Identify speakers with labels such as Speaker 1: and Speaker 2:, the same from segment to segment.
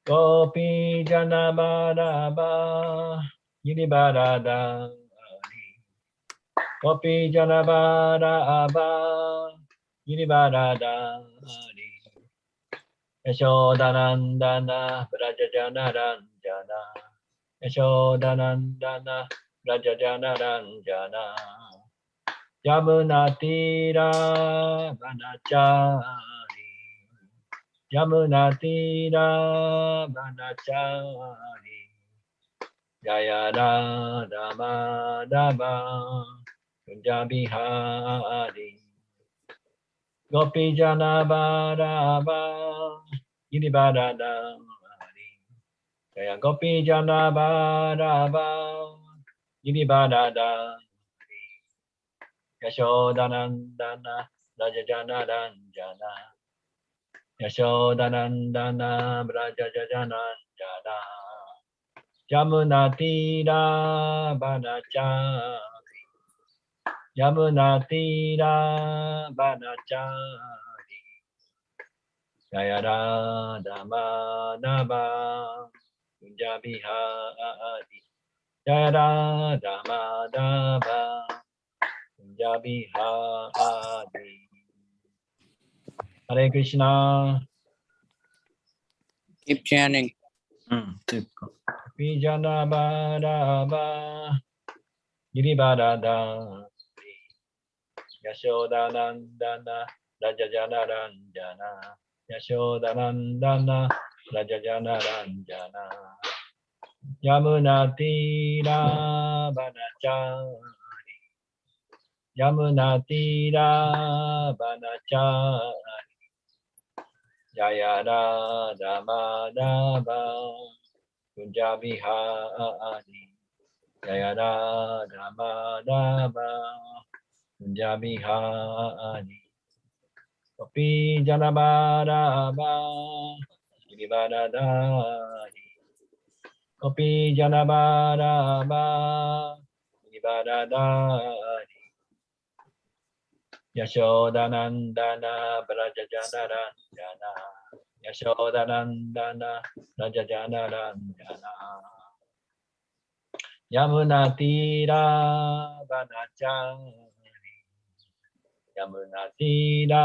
Speaker 1: Gopi Jana Bharaba Girivarada Gopi Jana Bharaba Girivarada Yashodanandana Brajajana Ranjana Yashodanandana Brajajana Ranjana Yamunatira Vanachari Yamunatira Vanachari Jaya Radha Madhava Kunja Bihari Gopi Jana Bharava Girivarada Jaya Gopi Jana Bharava Girivarada Yashodanandana Rajajana Ranjana Yashodanandana Brajajana Jana Yamunatira Vanachari Yamunatira Vanachari Jaya Radha Madhava Kunja Bihari Jaya Radha Madhava Kunja Bihari. Hare Krishna.
Speaker 2: Keep chanting.
Speaker 1: Vijana Bharava Girivarada Yashodanandana Rajajana Ranjana Yashodanandana Rajajana Ranjana Yamunatira Vanachari Yamunatira Vanachari Jaya Radha Madhava Kunja Bihari Jaya Radha Madhava Kunja Bihari Gopi Jana Bharava Girivaradari Gopi Jana Bharava Girivaradari Yashodanandana Brajajana Ranjana Yashodanandana Brajajana Ranjana Yamunatira Vanachari Yamunatira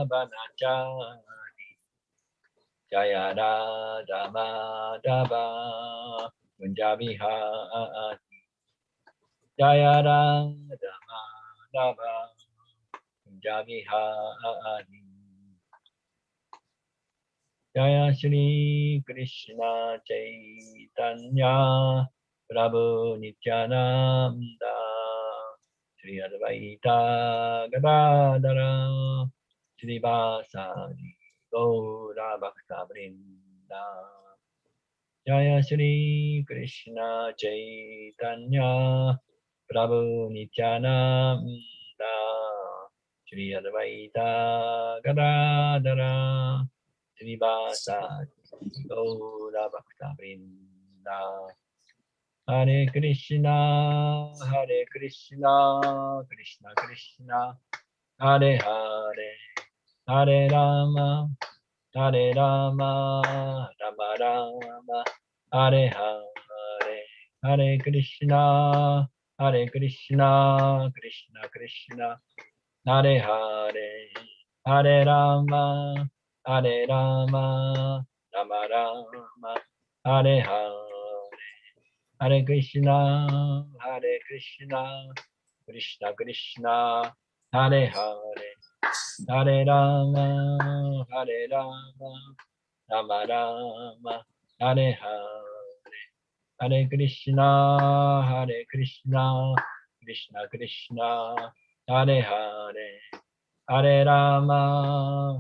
Speaker 1: Vanachari Jaya Radha Madhava Kunja Bihari Jaya Radha Madhava Kunja Bihari Jaya Shri Krishna Chaitanya Prabhu Nityananda Shri Advaita Gadadara Shri Vasari Gaura Bhakta Vrinda Jaya Shri Krishna Chaitanya Prabhu Nityananda Shri Advaita Gadadara Shri Vasari Gaura Bhakta Vrinda Hare Krishna Krishna Krishna Hare Hare Hare Rama Rama Rama Hare Hare Hare Krishna Krishna Krishna Hare Hare Hare Rama Rama Rama Hare Hare Hare Krishna Krishna Krishna Hare Hare Hare Rama Rama Rama Hare Hare Hare Krishna Krishna Krishna Hare Hare Hare Rama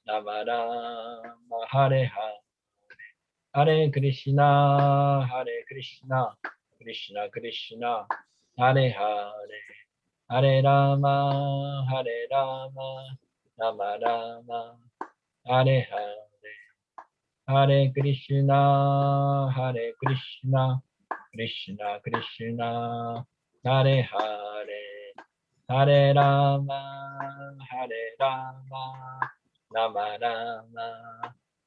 Speaker 1: Rama Rama Hare Hare Hare Krishna Krishna Krishna Hare Hare Hare Rama Rama Rama Hare Hare Hare Krishna Krishna Krishna Hare Hare Hare Rama Rama Rama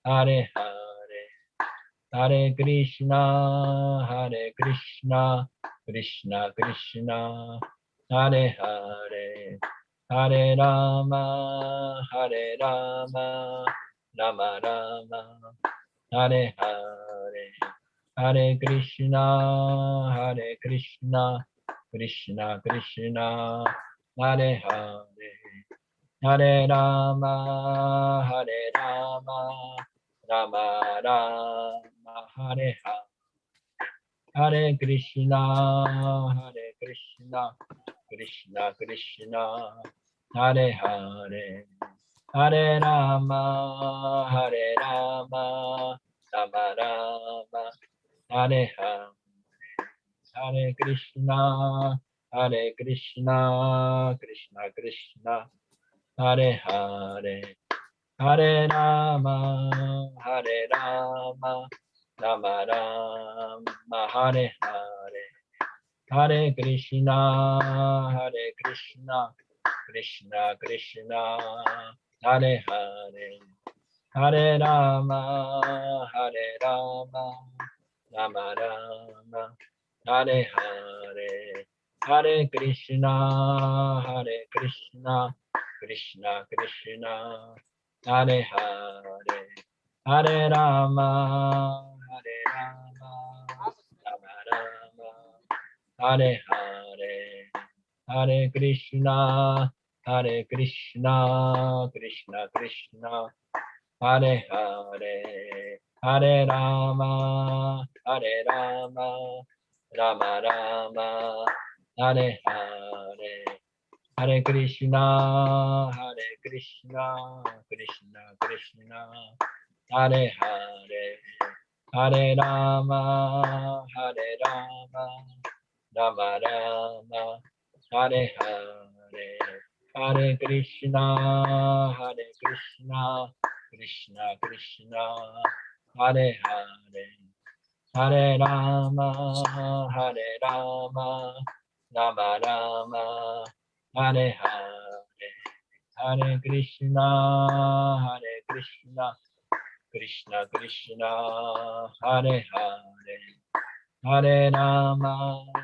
Speaker 1: Hare Hare, Hare Krishna, Hare Krishna, Krishna Krishna, Hare Hare, Hare Rama, Hare Rama, Rama Rama, Hare Hare, Hare Krishna, Hare Krishna, Krishna Krishna, Hare Hare, Hare Rama, Hare Rama, Rama Rama, Hare Hare, Hare Krishna, Hare Krishna, Krishna Krishna, Hare Hare, Hare Rama, Hare Rama, Rama Rama, Hare Hare, Hare Krishna, Hare Krishna, Krishna Krishna, Hare Hare, Hare Rama, Hare Rama, Rama Rama, Hare Hare, Hare Krishna, Hare Krishna, Krishna Krishna, Hare Hare, Hare Rama, Hare Rama, Rama Rama, Hare Hare, Hare Krishna, Hare Krishna, Krishna Krishna, Hare Hare, Hare Rama, Hare Rama, Rama Rama, Hare Hare, Hare Krishna, Hare Krishna, Krishna Krishna, Hare Hare, Hare Rama, Hare Rama, Rama Rama, Hare Hare, Hare Krishna, Hare Krishna, Krishna Krishna, Hare Hare, Hare Rama, Hare Rama, Rama Rama, Hare Hare, Hare Krishna, Hare Krishna, Krishna Krishna, Hare Hare, Hare Rama, Hare Rama, Rama Rama, Hare Hare, Hare Krishna, Hare Krishna, Krishna Krishna, Hare Hare, Hare Rama,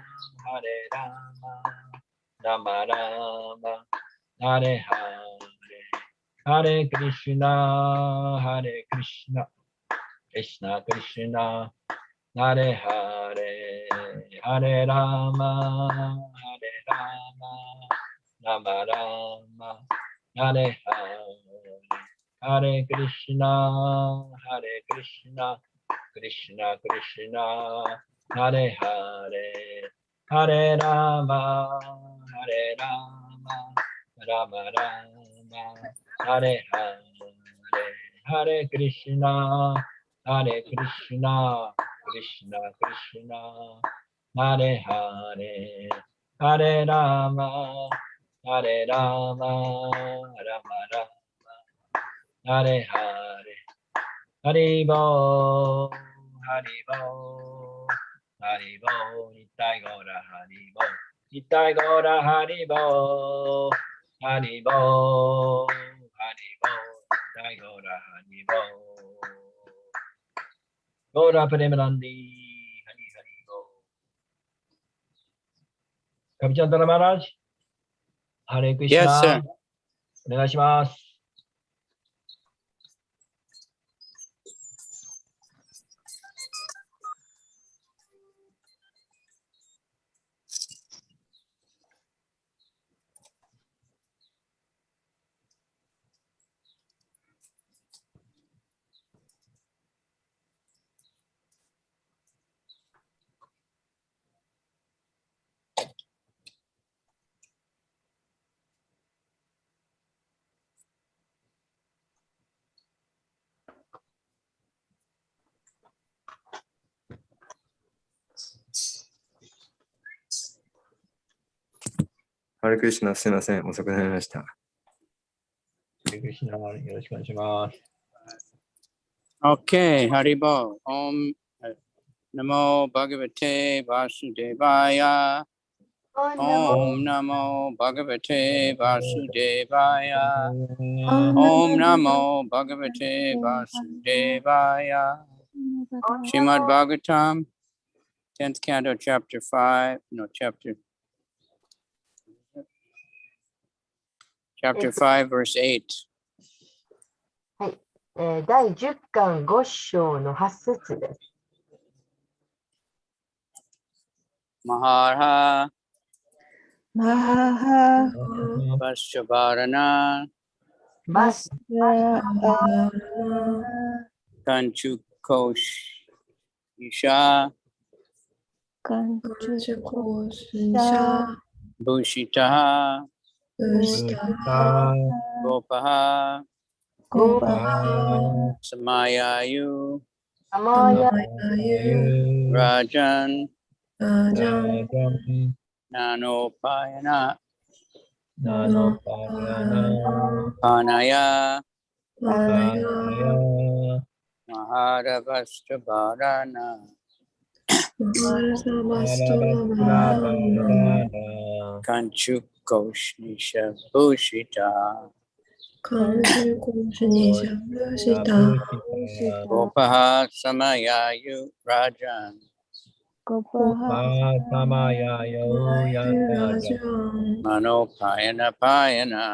Speaker 1: Hare Rama, Rama Rama, Hare Hare, Hare Krishna, Hare Krishna, Krishna Krishna, Hare Hare, Hare Rama, Hare Rama, Rama Rama, Hare Hare, Hare Krishna, Hare Krishna, Krishna Krishna, Hare Hare, Hare Rama, Hare Rama, Rama Rama, Hare Hare, Hare Krishna, Hare Krishna, Krishna Krishna, Hare Hare, Hare Rama, Hare Rama, Rama Rama, Hare Hare, Haribo, Haribo, Haribo, Nittai Gora Haribo, Nittai Gora Haribo, Haribo, Haribo, Nittai Gora Haribo, Gora Premanandi, Hari Haribo. Kavichandra Maharaj, Hare Krishna.
Speaker 2: Yes, sir.
Speaker 1: お願いします。
Speaker 3: ハレクリシュナ、すみません、遅くなりました。
Speaker 1: ハレクリシュナ、よろしくお願いします。
Speaker 2: Okay, Haribo. Om Namo Bhagavate Vasudevaya. Om Namo Bhagavate Vasudevaya. Om Namo Bhagavate Vasudevaya. Srimad Bhagavatam, 10th Canto, Chapter 5, Chapter 5, Verse 8.
Speaker 4: はい。第10巻5章の8節です。
Speaker 2: Maharha
Speaker 5: Mahaha
Speaker 2: Vasyabharana
Speaker 4: バス
Speaker 2: Kanchukosh Isha Bhushitaha Gopaha Samayayu Rajan Nanopayana Panaya Maharavashtrabharana Kanchukoshnisha Bhushita Gopaha Samayayu Rajan Manopayana Payana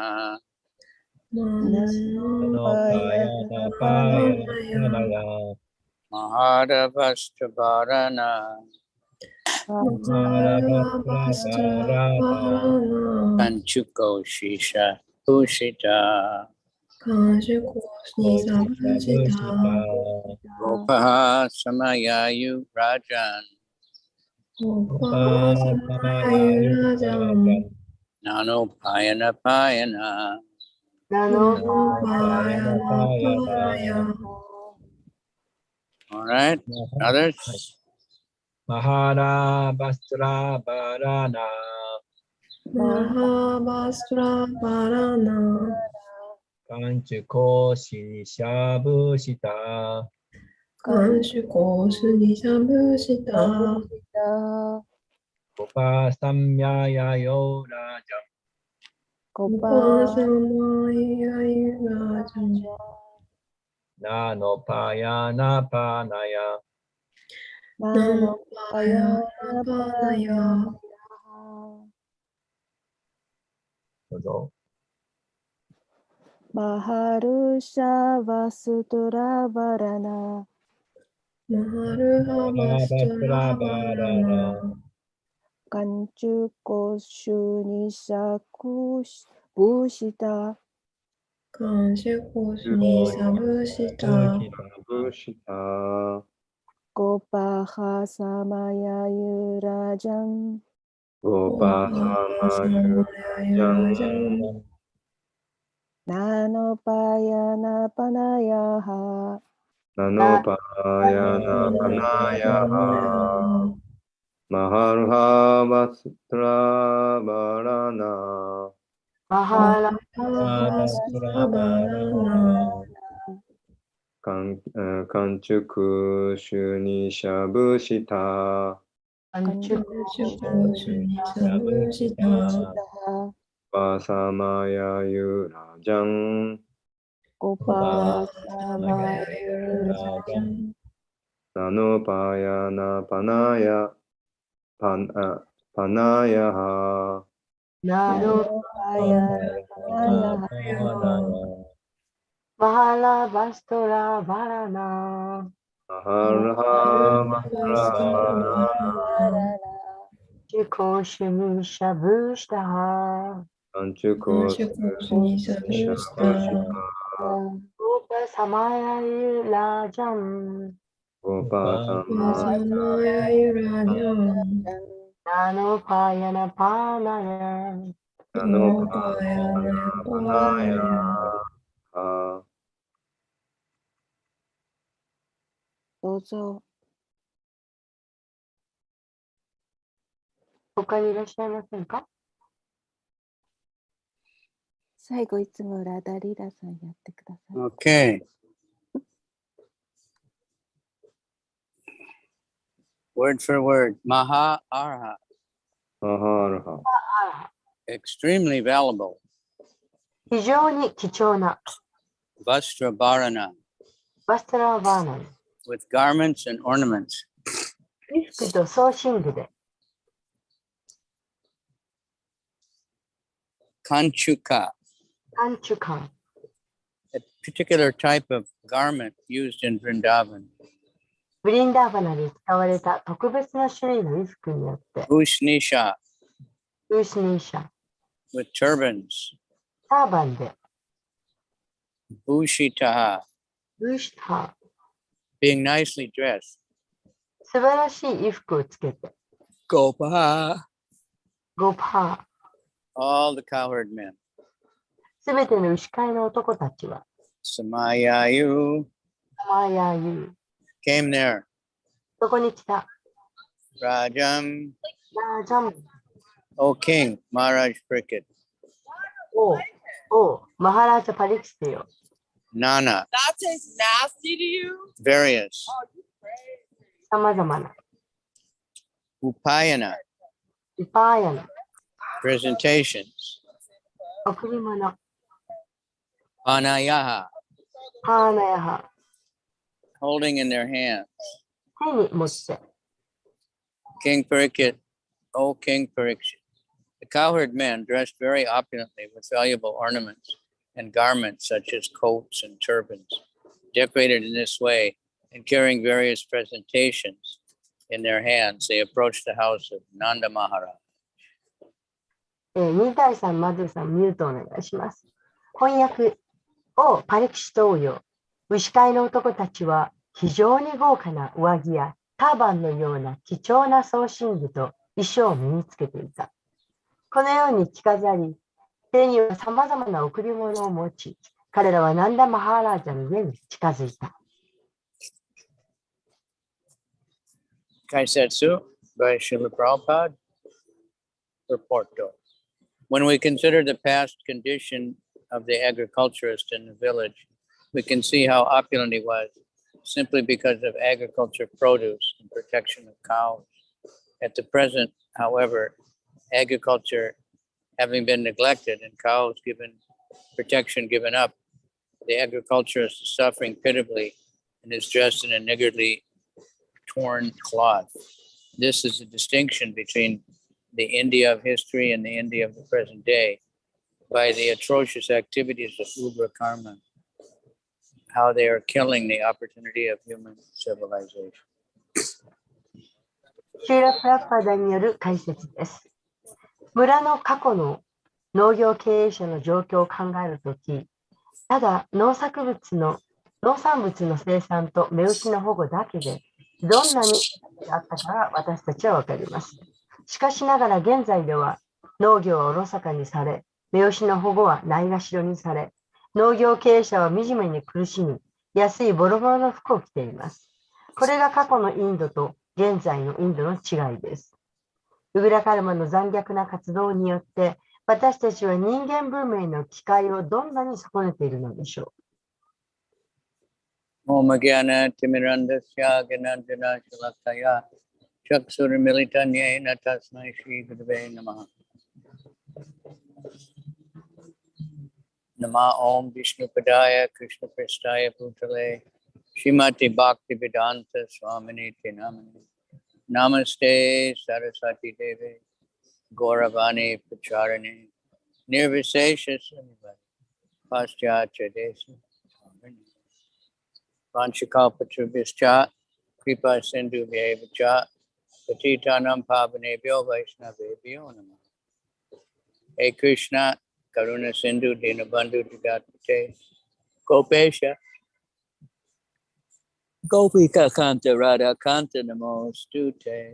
Speaker 2: Maharavashtrabharana Kanchukoshisha Bhushita Gopaha Samayayu Rajan Nanopayana Payana All right, others?
Speaker 1: Maharavashtrabharana Kanchukoshnisha Bhushita Upasamyayayo Rajam Nanopayana Panaya
Speaker 5: Maharusha Vasutravarana Kanchukoshunisha Bhushita Gopaha Samayayu Rajan Nanopayana Panayaha
Speaker 3: Maharavastrabharana Kanchukushunisha Bhushita Vasamayayu Rajan Nanopayana Panayaha
Speaker 4: Maharavashtrabharana Kanchukoshnisha Upasamayayu Rajam Nanopayana Panaya
Speaker 5: どうぞ。
Speaker 4: 他にいらっしゃいませんか？
Speaker 5: 最後いつもラダリラさんやってください。
Speaker 2: Okay. Word for word. Maha Arha.
Speaker 3: Aharaha.
Speaker 2: extremely valuable.
Speaker 4: 非常に貴重な
Speaker 2: Vastrabharana,
Speaker 4: バストラーバーナン、
Speaker 2: with garments and ornaments.
Speaker 4: 衣服と装身具で
Speaker 2: Kanchuka,
Speaker 4: カンチュカン、
Speaker 2: a particular type of garment used in Vrindavan.
Speaker 4: ブリンダーバナで使われた特別な種類の衣服によって、
Speaker 2: Ushnisha,
Speaker 4: ウーシニーシャ、
Speaker 2: with turbans.
Speaker 4: ターバンで、
Speaker 2: Bhushitaha,
Speaker 4: ブーシター、
Speaker 2: being nicely dressed.
Speaker 4: 素晴らしい衣服をつけて、
Speaker 2: Gopaha,
Speaker 4: ゴパ
Speaker 2: all the cowherd men.
Speaker 4: ー、すべての牛飼いの男たちは、
Speaker 2: Samayayu
Speaker 4: マーヤーユー、
Speaker 2: came there.
Speaker 4: そこに来た、
Speaker 2: Rajam,
Speaker 4: ラージャン、
Speaker 2: O king, Maharaj Pariksit.
Speaker 4: おう、マハラージャパリキステよ、
Speaker 2: Nana,
Speaker 6: That tastes nasty to you?
Speaker 2: various.
Speaker 4: さまざまな、
Speaker 2: Upayana,
Speaker 4: ウパーヤの
Speaker 2: presentations.
Speaker 4: 贈り物、
Speaker 2: Anayaha,
Speaker 4: ハーナヤハ、
Speaker 2: holding in their hands.
Speaker 4: 手に持って、
Speaker 2: King Pariksit, O King Pariksit. The cowherd men dressed very opulently with valuable ornaments and garments such as coats and turbans, decorated in this way and carrying various presentations in their hands. They approached the house of Nanda Maharaj.
Speaker 4: 2対3、マドゥさん、ミュートお願いします。翻訳をパリキシトウヨ、牛飼いの男たちは非常に豪華な上着やターバンのような貴重な装身具と衣装を身につけていた。このように着飾り、手にはさまざまな贈り物を持ち、彼らはナンダ・マハーラージャの家に近づいた。
Speaker 2: Kaisetsu by Srila Prabhupada. Purporto. When we consider the past condition of the agriculturist in the village, we can see how opulent he was simply because of agriculture produce and protection of cows. At the present, however, agriculture having been neglected and cows given protection given up, the agriculturist is suffering pitiably and is dressed in a niggardly torn cloth. This is a distinction between the India of history and the India of the present day by the atrocious activities of Ubra Karma, how they are killing the opportunity of human civilization.
Speaker 4: シーラ・プラッパダによる解説です。村の過去の農業経営者の状況を考えるとき、ただ農産物の生産と目牛の保護だけでどんなにあったかが私たちはわかります。しかしながら現在では農業はおろそかにされ、目牛の保護はないがしろにされ、農業経営者は惨めに苦しみ、安いボロボロの服を着ています。これが過去のインドと現在のインドの違いです。ウグラカルマの残虐な活動によって、私たちは人間文明の機会をどんなに損ねているのでしょう。
Speaker 2: Om Gyana Timirandasya Gyananjana Shalakaya Chakshura Militanyena Tasmai Shri Gurave Namaha. Nama Om Vishnu Padaya Krishna Prestaya Bhutale Srimati Bhakti Vedanta Swamini Namani. Namaste Saraswati Devi Gauravani Pacharini Nirvisesha Sunivai Paschatya Desa Vanchakalpatrubhischa Kripa Sindhu Bhavacha Patitanam Pavanebhyo Vaishnavebhyo Namaha. Hey Krishna Karuna Sindhu Dinabandhu Jagatpate Gopesha Gopika Kanta Radha Kanta Namostute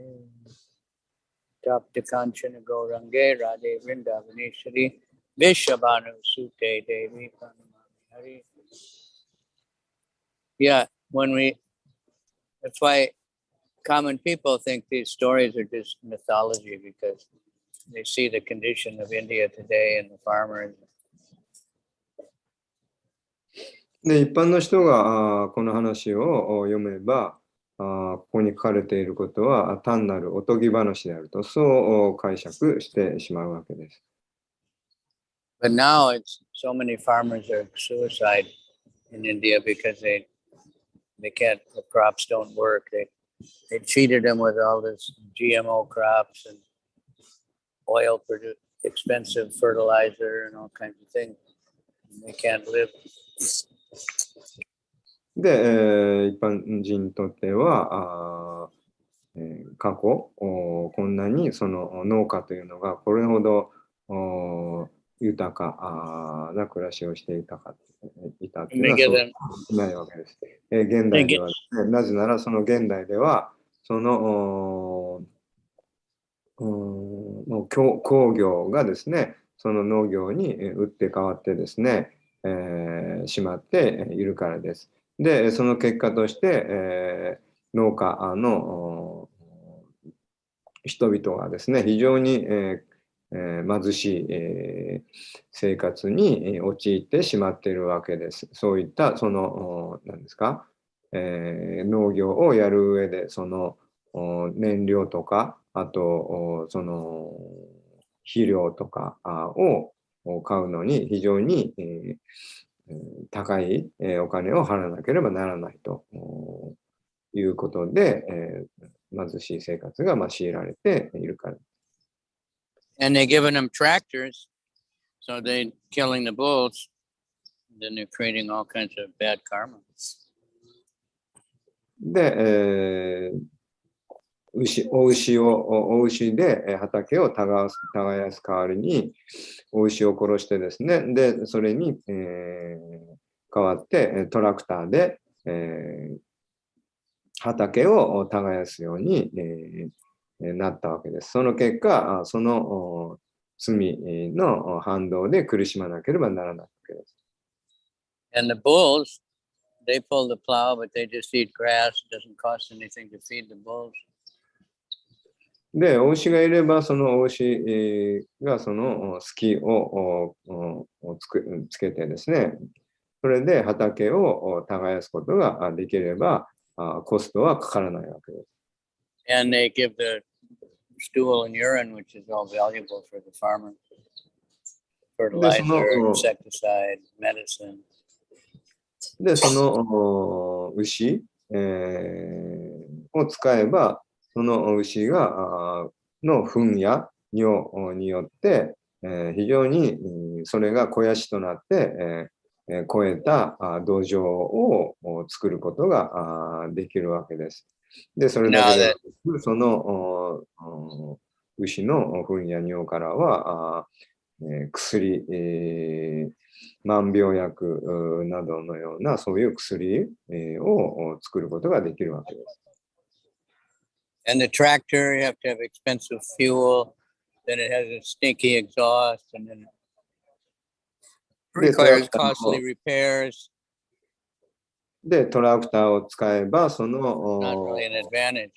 Speaker 2: Tapta Kanchana Gaurange Radhe Vrindavaneshwari Vishabhanu Sute Devi Pranamami Hari. Yeah, that's why common people think these stories are just mythology because they see the condition of India today and the farmers.
Speaker 3: で、一般の人がこの話を読めば、ここに書かれていることは単なるおとぎ話であると、そう解釈してしまうわけです。
Speaker 2: But now it's so many farmers are suicide in India because they can't, the crops don't work. They cheated them with all this GMO crops and oil produce expensive fertilizer and all kinds of things. And they can't live.
Speaker 3: で、一般人にとっては過去こんなにその農家というのがこれほど豊かな暮らしをしていたっていうのはそうないわけです。現代ではですね、なぜならその現代ではその工業がですね、その農業に打って変わってですね、しまっているからです。で、その結果として、農家の人々がですね、非常に、貧しい、生活に陥ってしまっているわけです。そういったその何ですか、農業をやる上でその燃料とか、あとその肥料とかを買うのに非常に高いお金を払わなければならないということで、貧しい生活が強いられているから。
Speaker 2: And they're giving them tractors, so they're killing the bulls. Then they're creating all kinds of bad karma.
Speaker 3: で、お牛で畑を耕す代わりにお牛を殺してですね、でそれに、代わってトラクターで、畑を耕すように、なったわけです。その結果、その罪の反動で苦しまなければならないわけです。
Speaker 2: And the bulls, they pull the plow, but they just eat grass. It doesn't cost anything to feed the bulls.
Speaker 3: で、お牛がいれば、そのお牛がそのスキをつけてですね、それで畑を耕すことができれば、コストはかからないわけです。
Speaker 2: And they give the stool and urine, which is all valuable for the farmer. Fertilizer, insecticide, medicine.
Speaker 3: で、その牛、を使えば、その牛がの糞や尿によって、非常にそれが肥やしとなって、肥えた土壌を作ることができるわけです。で、それだけではなく、その牛の糞や尿からは薬、万病薬などのようなそういう薬を作ることができるわけです。
Speaker 2: And the tractor, you have to have expensive fuel, then it has a stinky exhaust, and then it requires costly repairs.
Speaker 3: で、トラクターを使えば、その
Speaker 2: Not really an advantage.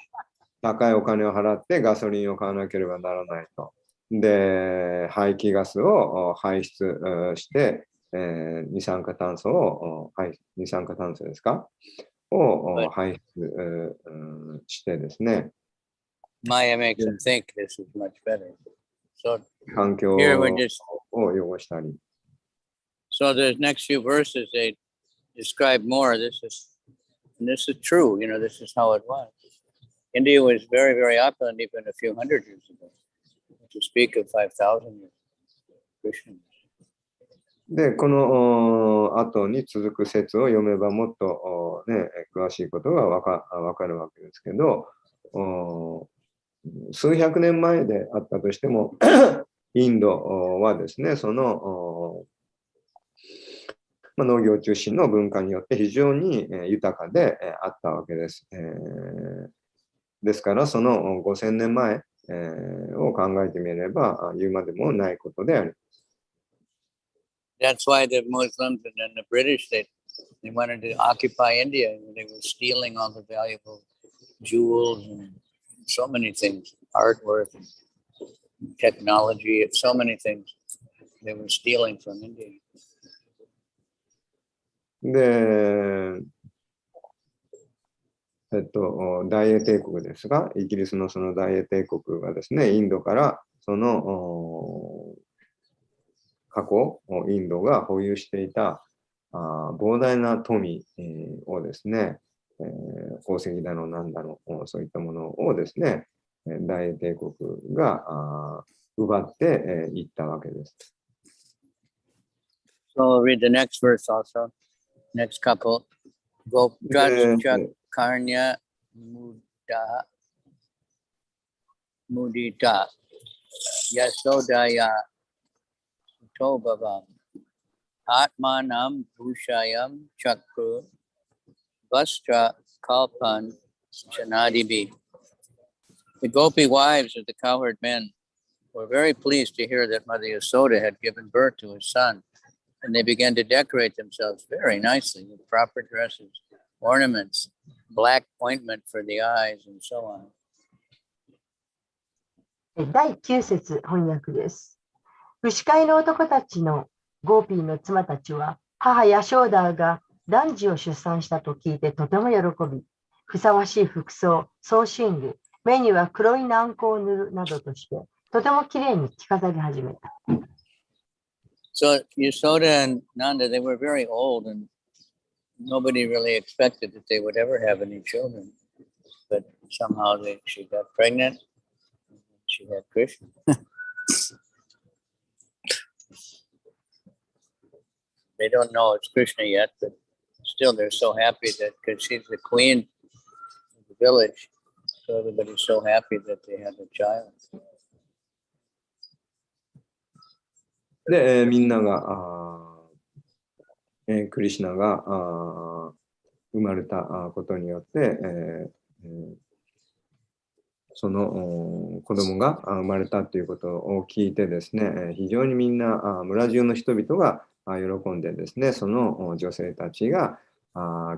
Speaker 3: 高いお金を払ってガソリンを買わなければならないと。で、排気ガスを排出して、二酸化炭素ですかを排出してですね。
Speaker 2: Maya makes them think this is much better. So
Speaker 3: 環境
Speaker 2: here we're just
Speaker 3: を汚したり。
Speaker 2: So the next few verses they describe more. This is true. You know, this is how it was. India was very, very opulent even a few hundred years ago. To speak of 5,000 years. Krishna.
Speaker 3: で、この後に続く説を読めばもっと、ね、詳しいことがわかるわけですけど、数百年前であったとしても、インドはですね、その農業中心の文化によって非常に豊かであったわけです。ですから、その5000年前を考えてみれば、言うまでもないことである。
Speaker 2: That's why the Muslims and then the British, they wanted to occupy India. They were stealing all the valuable jewels and so many things, artwork, and technology, so many things they were stealing from India.
Speaker 3: で、大英帝国ですが、イギリスのその大英帝国がですね、インドからその過去、インドが保有していた膨大な富をですね、宝石だの、なんだの、そういったものをですね、大英帝国が奪っていったわけです。
Speaker 2: So I'll read the next verse also. Next couple. Gopdrashcha karnya mudita yasodaya tobhavam atmanam bhushayam chakru vastra kalpan chanadibi. The Gopi wives of the cowherd men were very pleased to hear that Mother Yasoda had given birth to his son, and they began to decorate themselves very nicely with proper dresses, ornaments, black ointment for the eyes, and so on.
Speaker 4: 第9節翻訳です。牛飼いの男たちのゴーピーの妻たちは、母ヤショーダーが男児を出産したと聞いてとても喜び、ふさわしい服装、装身具、目には黒い軟膏を塗るなどとして、とてもきれいに着飾り始めた。
Speaker 2: So Yasoda and Nanda, they were very old, and nobody really expected that they would ever have any children. But somehow she got pregnant. She had Krishna. They don't know it's Krishna yet, but still they're so happy that because she's the queen of the village, so everybody's so happy that they have a child.
Speaker 3: で、みんなが、クリシュナが生まれたことによって、その子供が生まれたということを聞いてですね、非常にみんな村中の人々が喜んでですね、その女性たちが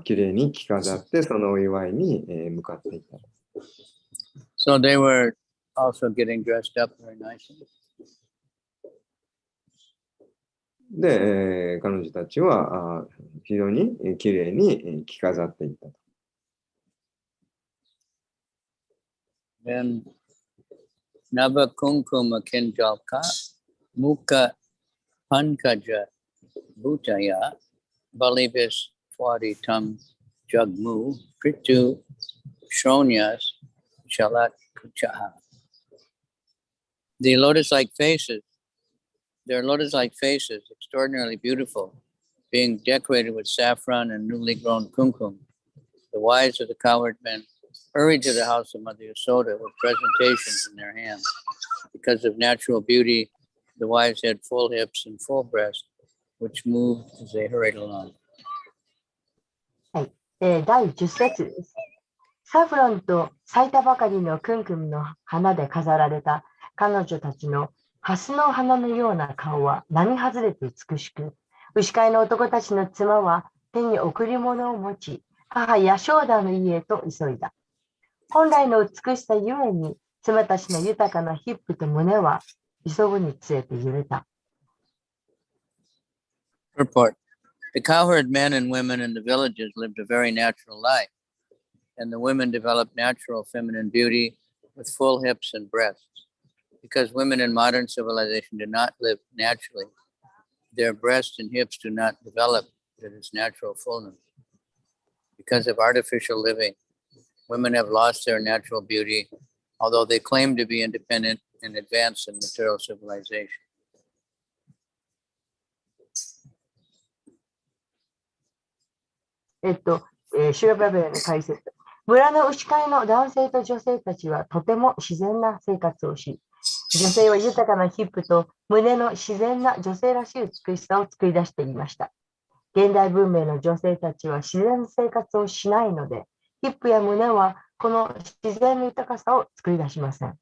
Speaker 3: きれいに着飾ってそのお祝いに向かっていった。
Speaker 2: So they were also getting dressed up very nicely.
Speaker 3: で、彼女たちは非常にきれいに着飾っていった。
Speaker 2: Then Nava Kunkuma Kinjalka Mukha Pankaja Bhutaya Balibis Twaditam Jagmu Pritu Shronyas Shalat Kuchaha. The lotus-like faces, their lotus-like faces, extraordinarily beautiful, being decorated with saffron and newly grown kumkum. The wives of the cowherd men hurried to the house of Mother Yasoda with presentations in their hands. Because of natural beauty, the wives had full hips and full breasts, which moved as they hurried along.
Speaker 4: はい、第10節です。サフロンと咲いたばかりのクンクンの花で飾られた彼女たちのハスの花のような顔は並外れて美しく、牛飼いの男たちの妻は手に贈り物を持ち、母ヤショーダの家へと急いだ。本来の美しさゆえに、妻たちの豊かなヒップと胸は急ぐにつれて揺れた。
Speaker 2: Purport. The cowherd men and women in the villages lived a very natural life, and the women developed natural feminine beauty with full hips and breasts. Because women in modern civilization do not live naturally, their breasts and hips do not develop to its natural fullness. Because of artificial living, women have lost their natural beauty, although they claim to be independent and advanced in material civilization.
Speaker 4: シュラバベルの解説。村の牛飼いの男性と女性たちはとても自然な生活をし、女性は豊かなヒップと胸の自然な女性らしい美しさを作り出していました。現代文明の女性たちは自然な生活をしないので、ヒップや胸はこの自然の豊かさを作り出しません。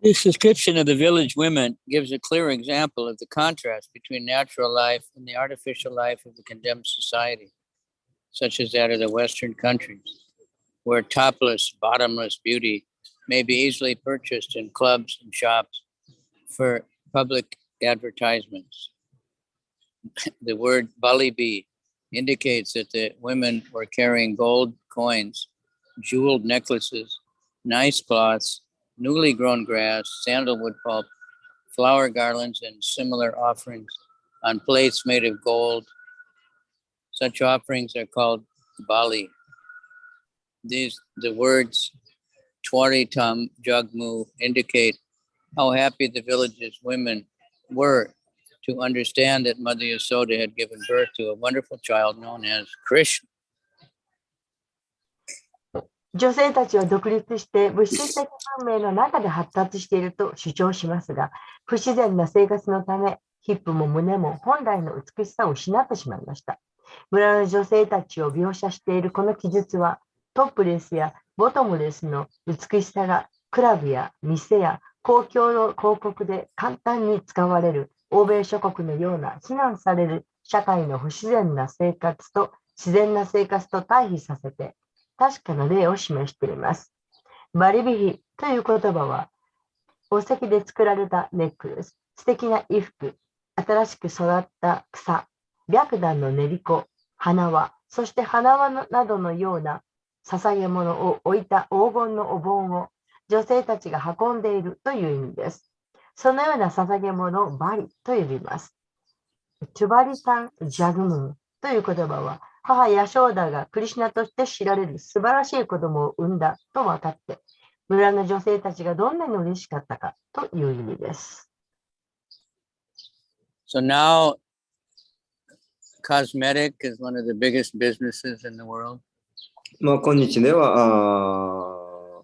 Speaker 2: This description of the village women gives a clear example of the contrast between natural life and the artificial life of the condemned society, such as that of the Western countries, where topless, bottomless beauty may be easily purchased in clubs and shops for public advertisements. The word Bali B indicates that the women were carrying gold coins, jeweled necklaces, nice cloths, newly grown grass, sandalwood pulp, flower garlands, and similar offerings on plates made of gold. Such offerings are called bali. The words Twaritam Jagmu indicate how happy the village's women were to understand that Mother Yasoda had given birth to a wonderful child known as Krishna.
Speaker 4: 女性たちは独立して物質的文明の中で発達していると主張しますが、不自然な生活のため、ヒップも胸も本来の美しさを失ってしまいました。村の女性たちを描写しているこの記述は、トップレスやボトムレスの美しさがクラブや店や公共の広告で簡単に使われる欧米諸国のような非難される社会の不自然な生活と自然な生活と対比させて、確かな例を示しています。バリビヒという言葉は、宝石で作られたネックレス、素敵な衣服、新しく育った草、白檀の練り粉、花輪、そして花輪などのような捧げ物を置いた黄金のお盆を女性たちが運んでいるという意味です。そのような捧げ物をバリと呼びます。チュバリタン・ジャグムーという言葉は、母ヤショーダがクリシュナとして知られる素晴らしい子供を産んだと分かって、村の女性たちがどんなに嬉しかったかという意味です。
Speaker 2: So now, cosmetic is one of the biggest businesses in the world.
Speaker 3: まあ、今日では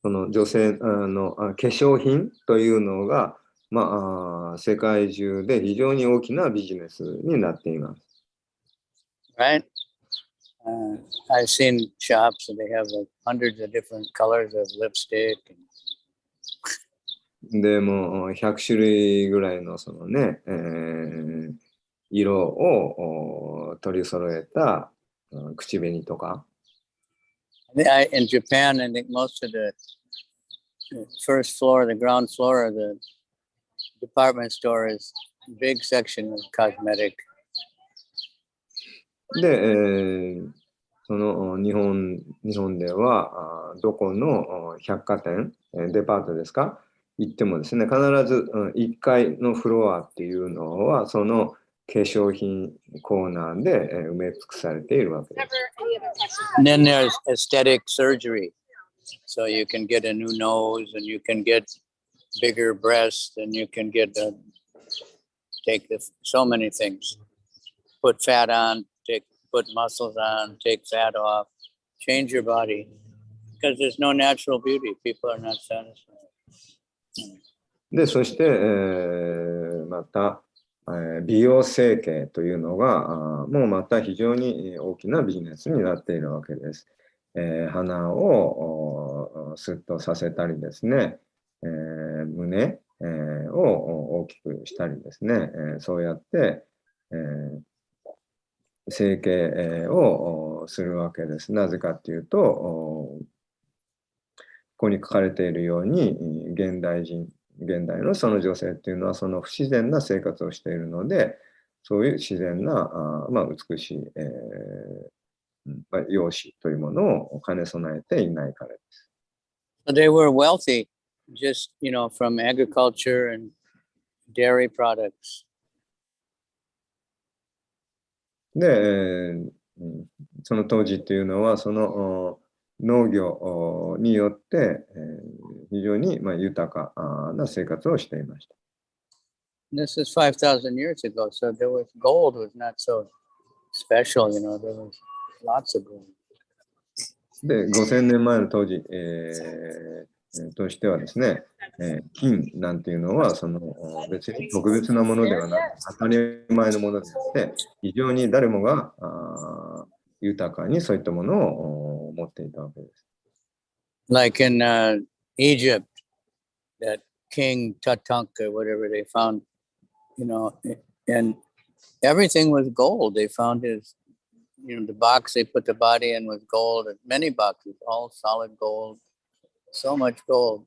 Speaker 3: その女性の化粧品というのが、まあ、世界中で非常に大きなビジネスになっています。
Speaker 2: Right? I've seen shops and they have like hundreds of different colors of lipstick.
Speaker 3: でもう100種類ぐらいのそのね、色を取り揃えた口紅とか。
Speaker 2: In Japan, I think most of the first floor, the ground floor of the department store is a big section of cosmetic.
Speaker 3: で、その日本ではどこの百貨店、デパートですか、行ってもですね、必ず1階のフロアっていうのはその化粧品コーナーで埋め尽くされているわけです。
Speaker 2: And then there's aesthetic surgery. So you can get a new nose and you can get bigger breasts and you can get so many things. Put fat on, put muscles on, take fat off, change your body. Because there's no natural beauty. People are not satisfied.
Speaker 3: で、そして、また、美容整形というのがもうまた非常に大きなビジネスになっているわけです。鼻をスッとさせたりですね、胸、を大きくしたりですね、そうやって、整形をするわけです。なぜかというと、ここに書かれているように現代のその女性っていうのはその不自然な生活をしているので、そういう自然な美しい、容姿というものを兼ね備えていないからです。
Speaker 2: So they were wealthy, just from agriculture and dairy products.
Speaker 3: で、その当時っていうのはその農業によって、非常に豊かな生活をしていました。
Speaker 2: This is 5,000 years ago, so gold was not so special, there was lots of gold.
Speaker 3: で、5000年前の当時、としてはですね、金なんていうのはその別に特別なものではなく当たり前のものであって、非常に誰もが豊かにそういったものを持っていたわけです。
Speaker 2: Like in Egypt, that King Tatanka, whatever they found, and everything was gold. They found his, the box they put the body in was gold, and many boxes, all solid gold, so much gold.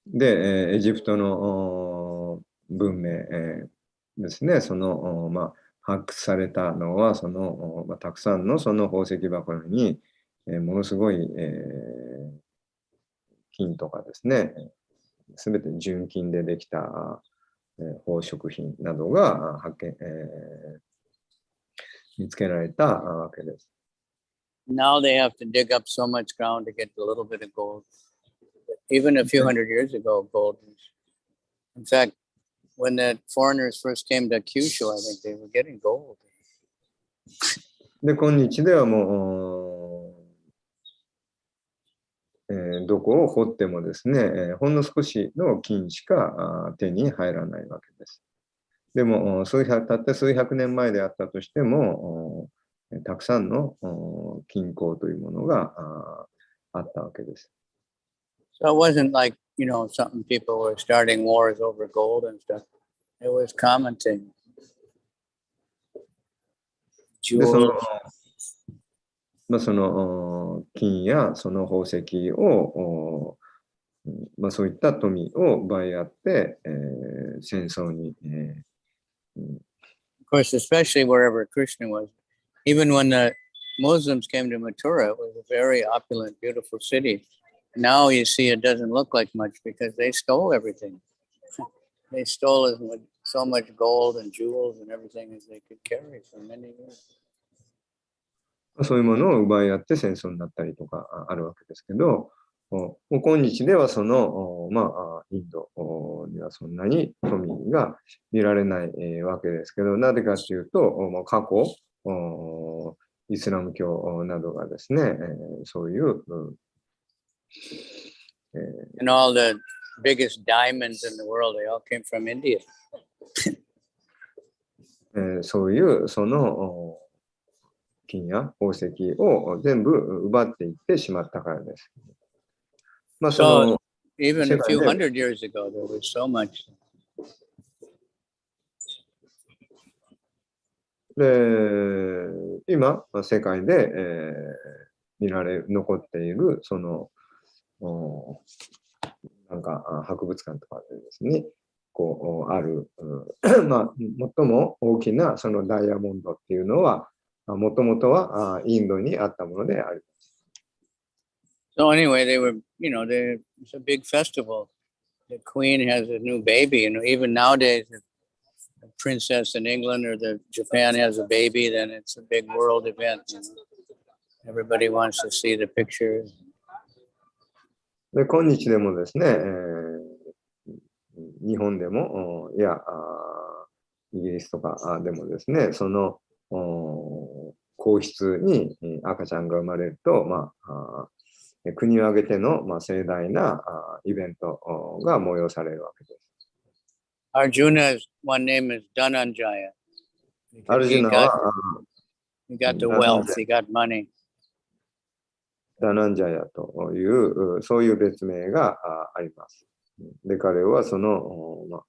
Speaker 3: で、エジプトの文明ですね、その、発掘されたのは、たくさんのその宝石箱に、ものすごい、金とかですね、すべて純金でできた、宝飾品などが見つけられたわけです。
Speaker 2: Now they have to dig up so much ground to get a little bit of gold. Even a few hundred years ago, gold was. In fact, when the foreigners first came to Kyushu, I think they were getting gold.
Speaker 3: で、今日ではもう、どこを掘ってもですね、ほんの少しの金しか手に入らないわけです。でも、たった数百年前であったとしても、たくさんの金鉱というものがあったわけです。
Speaker 2: So it wasn't like, something people were starting wars over gold and stuff. It was common thing.
Speaker 3: で、そ
Speaker 2: Jewels.
Speaker 3: の金やその宝石を、そういった富を奪い合って、戦争に、
Speaker 2: Of course, especially wherever Krishna was. Even when the Muslims came to Mathura, it was a very opulent, beautiful city. Now you see it doesn't look like much because they stole everything. They stole so much gold and jewels and everything as they could carry for many years.
Speaker 3: そういうものを奪い合って戦争になったりとかあるわけですけど、もう今日ではインドにはそんなに富が見られないわけですけど、なぜかというと、過去、イスラム教などがですね、そういう、
Speaker 2: And all the biggest diamonds in the world, they all came from India.
Speaker 3: そういうその金や宝石を全部奪っていってしまったからです。
Speaker 2: So even a few hundred years ago, there was so much.
Speaker 3: で、今、世界で、残っている、なんか博物館とかでですね、ある、最も大きなそのダイヤモンドっていうのは、もともとはインドにあったものであります。
Speaker 2: So anyway, it's a big festival. The queen has a new baby, even nowadays, if a princess in England or Japan has a baby, then it's a big world event. Everybody wants to see the pictures.
Speaker 3: で、今日でもですね、日本でも、イギリスとかでもですね、その皇室に赤ちゃんが生まれると、国を挙げての盛大なイベントが催されるわけです。
Speaker 2: Arjuna's one name is Dhananjaya.
Speaker 3: アルジュナは
Speaker 2: He got the wealth, he got money.
Speaker 3: ダナンジャヤという、そういう別名があります。で、彼はその、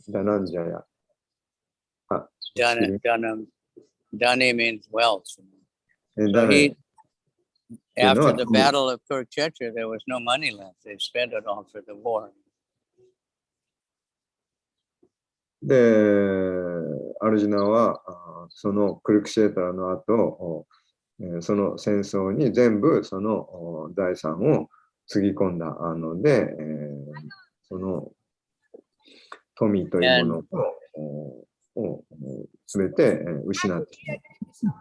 Speaker 3: ダナンジャヤ。
Speaker 2: Dhani means wealth. So
Speaker 3: Dana
Speaker 2: after the battle of Kurukshetra, there was no money left. They spent it all for the war.
Speaker 3: で、アルジュナはそのクルクシェーターの後、その戦争に全部その財産をつぎ込んだので、その富というものを全て失ってしまっ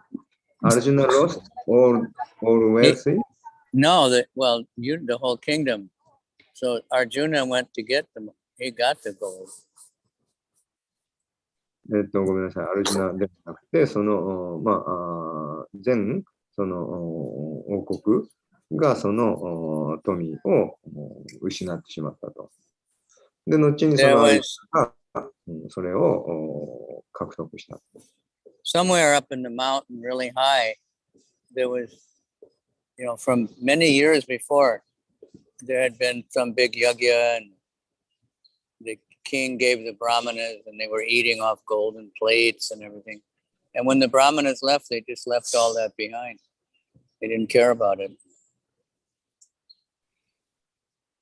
Speaker 3: た。アルジュナ lost all wealth?
Speaker 2: No, the whole kingdom. So Arjuna went to get them. He got the gold.
Speaker 3: ごめんなさい、アルジュナではなくて、その、全、その王国がその富を失ってしまったと。で、後にそのがそれを獲得した。
Speaker 2: Somewhere up in the mountain, really high, there was, from many years before, there had been some big yagya and the king gave the brahmanas and they were eating off golden plates and everything. And when the brahmanas left, they just left all that behind. They didn't care about it.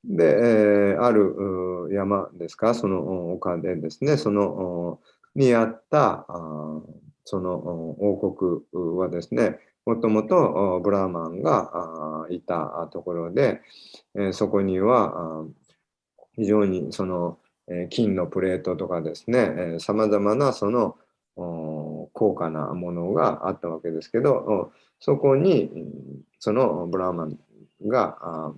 Speaker 3: で、ある山ですか、その丘でですね、そのにあったその王国はですね、もともとブラーマンがいたところで、そこには非常にその金のプレートとかですね、さまざまなその高価なものがあったわけですけど、そこにそのブラーマンが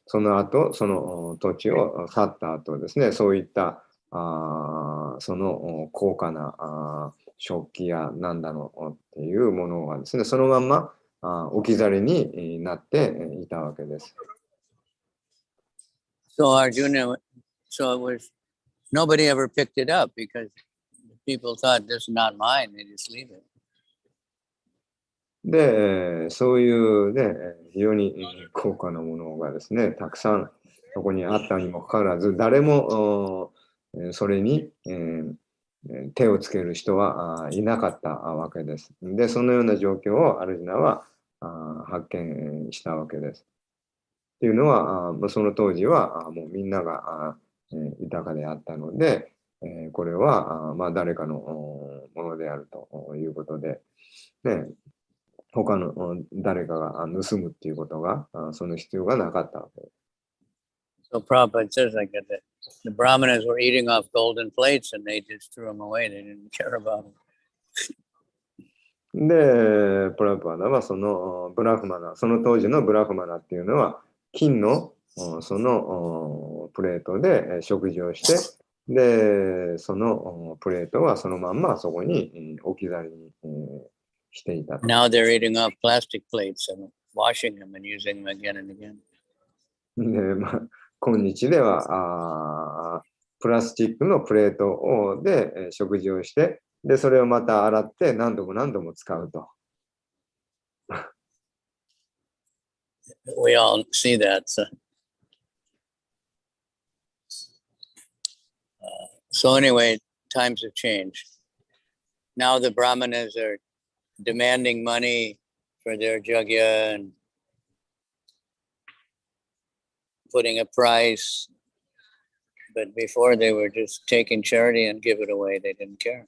Speaker 3: その後その土地を去った後ですね、そういったその高価な食器や何だろうっていうものがですね、そのまんま置き去りになっていたわけです。
Speaker 2: So Arjuna, so it was, nobody ever picked it up because people thought this is not mine, they just leave it.
Speaker 3: で、そういうね、非常に高価なものがですね、たくさんそこにあったにもかかわらず、誰もそれに手をつける人はいなかったわけです。で、そのような状況をアルジナは発見したわけです。っていうのは、その当時はもうみんなが豊かであったので、これは誰かのものであるということで、ね、他の誰かが盗むっていうことがその必要がなかったわけです。
Speaker 2: So Prabhupada says like that the Brahmanas were eating off golden plates and they just threw them away. They didn't care about them.
Speaker 3: で、プラパダはそのブラフマナ、その当時のブラフマナっていうのは金のそのプレートで食事をして、で、そのプレートはそのまんまそこに置き去りにしていた。
Speaker 2: Now they're eating off plastic plates and washing them and using them again and again.
Speaker 3: で、今日ではプラスチックのプレートで食事をして、で、それをまた洗って何度も何度も使うと。
Speaker 2: We all see that. So anyway, times have changed. Now the Brahmanas are demanding money for their jagya and putting a price. But before they were just taking charity and give it away. They didn't care.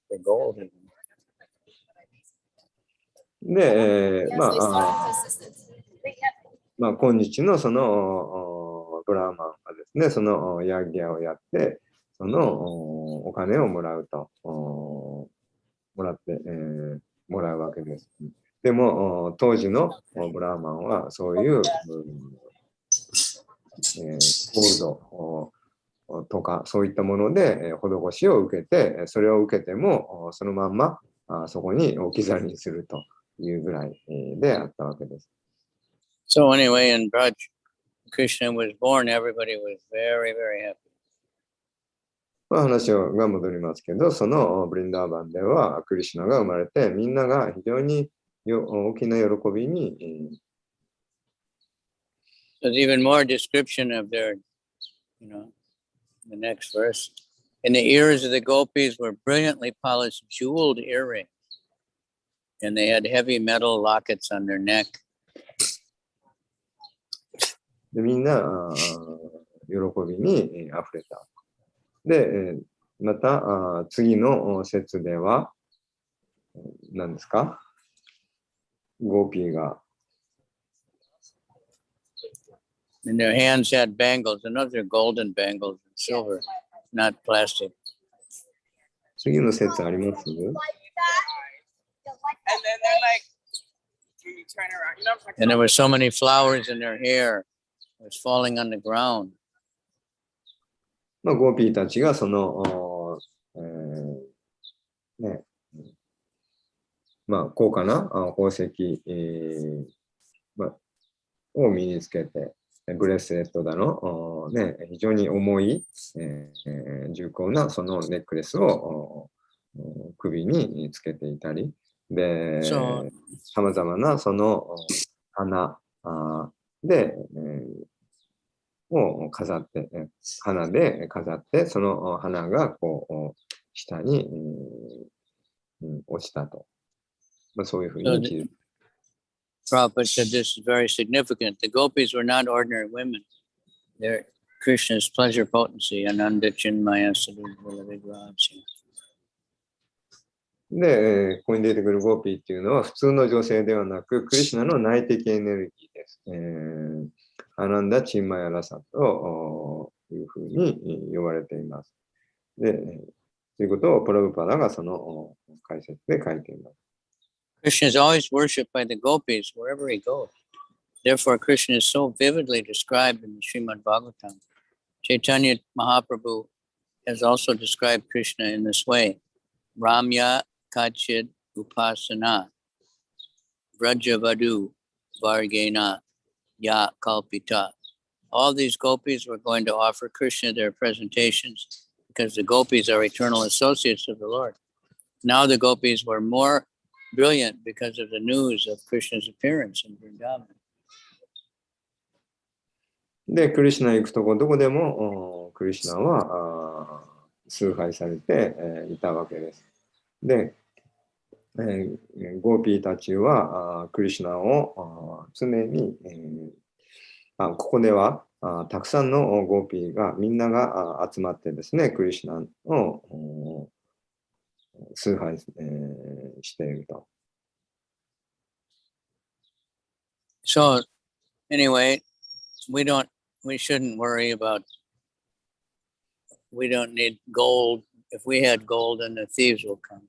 Speaker 2: For gold.
Speaker 3: で、今日のそのブラーマンはですね、そのヤギャをやって、そのお金をもらうと、もらうわけです。でも、当時のブラーマンはそういう、ゴールドとかそういったもので施しを受けて、それを受けてもそのまんまそこに置き去りにするというぐらいであったわけです。
Speaker 2: So anyway, in Braj, Krishna was born, everybody was very, very happy.
Speaker 3: 話が戻りますけど、そのブリンダーバンではクリシュナが生まれて、みんなが非常に大きな喜びに。
Speaker 2: There's even more description of their, the next verse. In the ears of the gopis were brilliantly polished jeweled earrings, and they had heavy metal lockets on their neck.
Speaker 3: でみんな喜びにあふれた。で、また次の節では何ですか？ゴーピーが。
Speaker 2: And their hands had bangles, and those are golden bangles and silver, not plastic.
Speaker 3: 次の節あります？
Speaker 6: And then they're like, when you turn around,
Speaker 2: And there were so many flowers in their hair, it was falling on the ground.
Speaker 3: ゴーピーたちがその、高価な宝石、を身につけて、ブレスレットだの、非常に重い、重厚なそのネックレスを首につけていたり、で、さまざまなその花で、を飾って、花で飾って、その花がこう下に、落ちたと。そういうふうに。
Speaker 2: Prabhupada said this is very significant. The gopis were not ordinary women. They're Krishna's pleasure potency, Ananda Chinmaya Sadhguru Vigrahasya.
Speaker 3: で、ここに出てくるゴーピーっていうのは普通の女性ではなく、クリシュナの内的エネルギーです。アナンダ・チンマヤ・ラサというふうに呼ばれています。で、ということをプラブパダがその解説で書いています。
Speaker 2: Krishna is always worshipped by the gopis wherever he goes. Therefore, Krishna is so vividly described in the Srimad Bhagavatam. Chaitanya Mahaprabhu has also described Krishna in this way. Ramya Kachid Upasana Vrajavadu Vargena Ya Kalpita. All these gopis were going to offer Krishna their presentations because the gopis are eternal associates of the Lord. Now the gopis were more brilliant because of the news of Krishna's appearance in Vrindavan.
Speaker 3: で、クリシュナ行くとこどこでもクリシュナは崇拝されて、いたわけです。で、ゴーピーたちはクリシュナを常に、ここではたくさんのゴーピーがみんなが集まってですね、クリシュナを崇拝、していると。
Speaker 2: So, anyway, we shouldn't worry about, we don't need gold. If we had gold, then the thieves will come.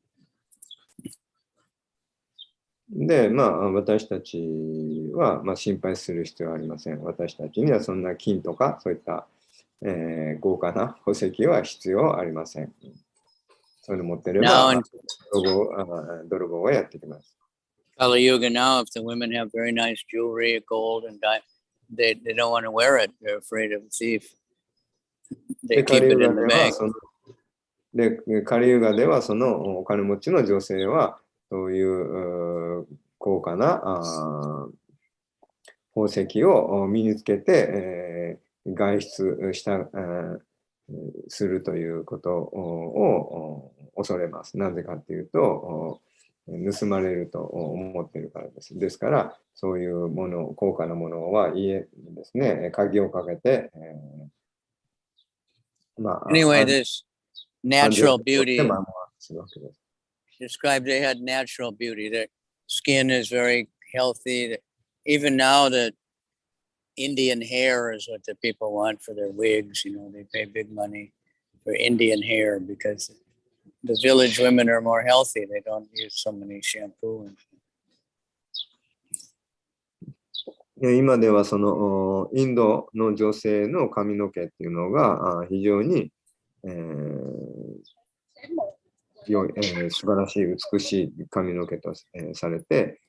Speaker 3: で、私たちは、心配する必要はありません。私たちにはそんな金とか、そういった、豪華な宝石は必要ありません。そういうの持ってれば、泥棒はやってきます。
Speaker 2: Kali Yuga now, if the women have very nice jewelry, gold and diamond, they don't want to wear it. They're afraid of a thief. They keep it in the bag.
Speaker 3: で、カリユガではそのお金持ちの女性は、そういう高価な宝石を身につけて、外出するということを恐れます。なぜかというと、盗まれると思っているからです。ですから、そういうもの、高価なものは家にですね、鍵をかけて、
Speaker 2: Anyway, this natural beauty
Speaker 3: するわけです。
Speaker 2: described they had natural beauty. Their skin is very healthy. Even now, the Indian hair is what the people want for their wigs. You know, they pay big money for Indian hair because the village women are more healthy. They don't use so many shampoo.
Speaker 3: 今ではそのインドの女性の髪の毛っていうのが非常に素晴らしい美しい髪の毛とされて、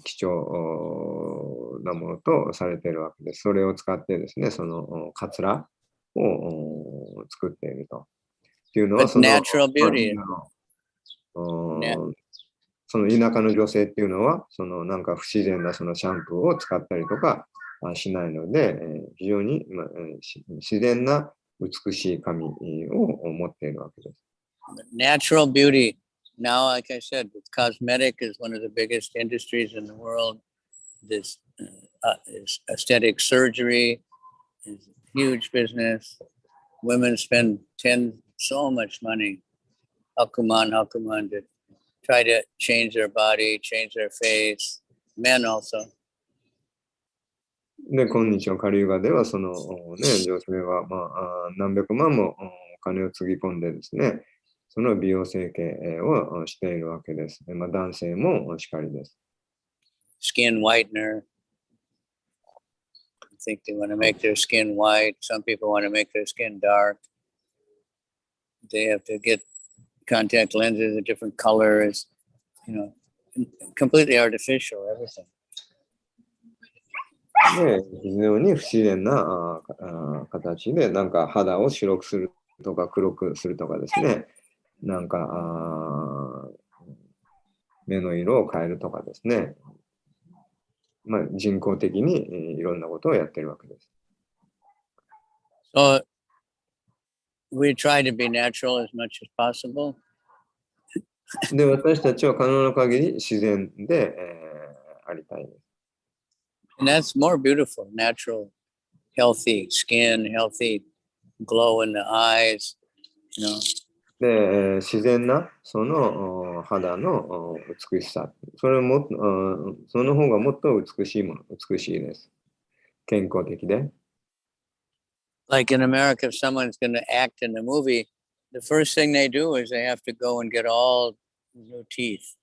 Speaker 3: 貴重なものとされているわけです。それを使ってですね、そのカツラを作っていると。っていうのはそのその田舎の女性っていうのはそのなんか不自然なそのシャンプーを使ったりとかしないので、非常に自然な美しい髪を持っているわけです。
Speaker 2: Natural beauty. Now, like I said, cosmetic is one of the biggest industries in the world. This aesthetic surgery is a huge business. Women spend so much money, hakuman, to try to change their body, change their face. Men also.
Speaker 3: で、今日のカリユガではその、女性は、何百万もお金をつぎ込んでですね、その美容整形をしているわけです。男性もしかりです。
Speaker 2: Skin whitener. I think they want to make their skin white. Some people want to make their skin dark. They have to get contact lenses of different colors, you know, completely artificial, everything.
Speaker 3: で、非常に不自然な形で、なんか肌を白くするとか黒くするとかですね、なんか目の色を変えるとかですね、人工的にいろんなことをやってるわけです。
Speaker 2: So we try to be natural as much as possible.
Speaker 3: で、私たちは可能な限り自然で、ありたいです。
Speaker 2: And that's more beautiful, natural healthy skin, healthy glow in the eyes, you know.
Speaker 3: で、自然なその肌の美しさ、それも、その方がもっと美しいもの、美しいです。健康的で。
Speaker 2: Like in America, if someone's going to act in a movie, the first thing they do is they have to go and get all new teeth.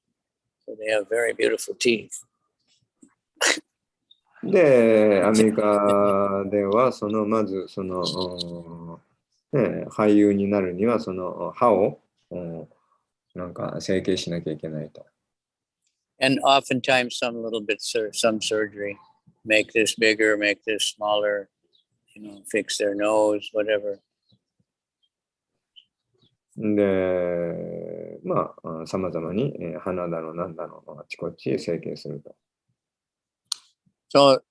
Speaker 2: So they have very beautiful teeth.
Speaker 3: で、アメリカでは、まず、俳優になるには、その歯を、なんか整形しなきゃいけないと。
Speaker 2: And oftentimes some little bit, some surgery, make this bigger, make this smaller, you know, fix their nose, whatever.
Speaker 3: で、まあ、様々に鼻だの、なんだの、あちこち整形すると。
Speaker 2: So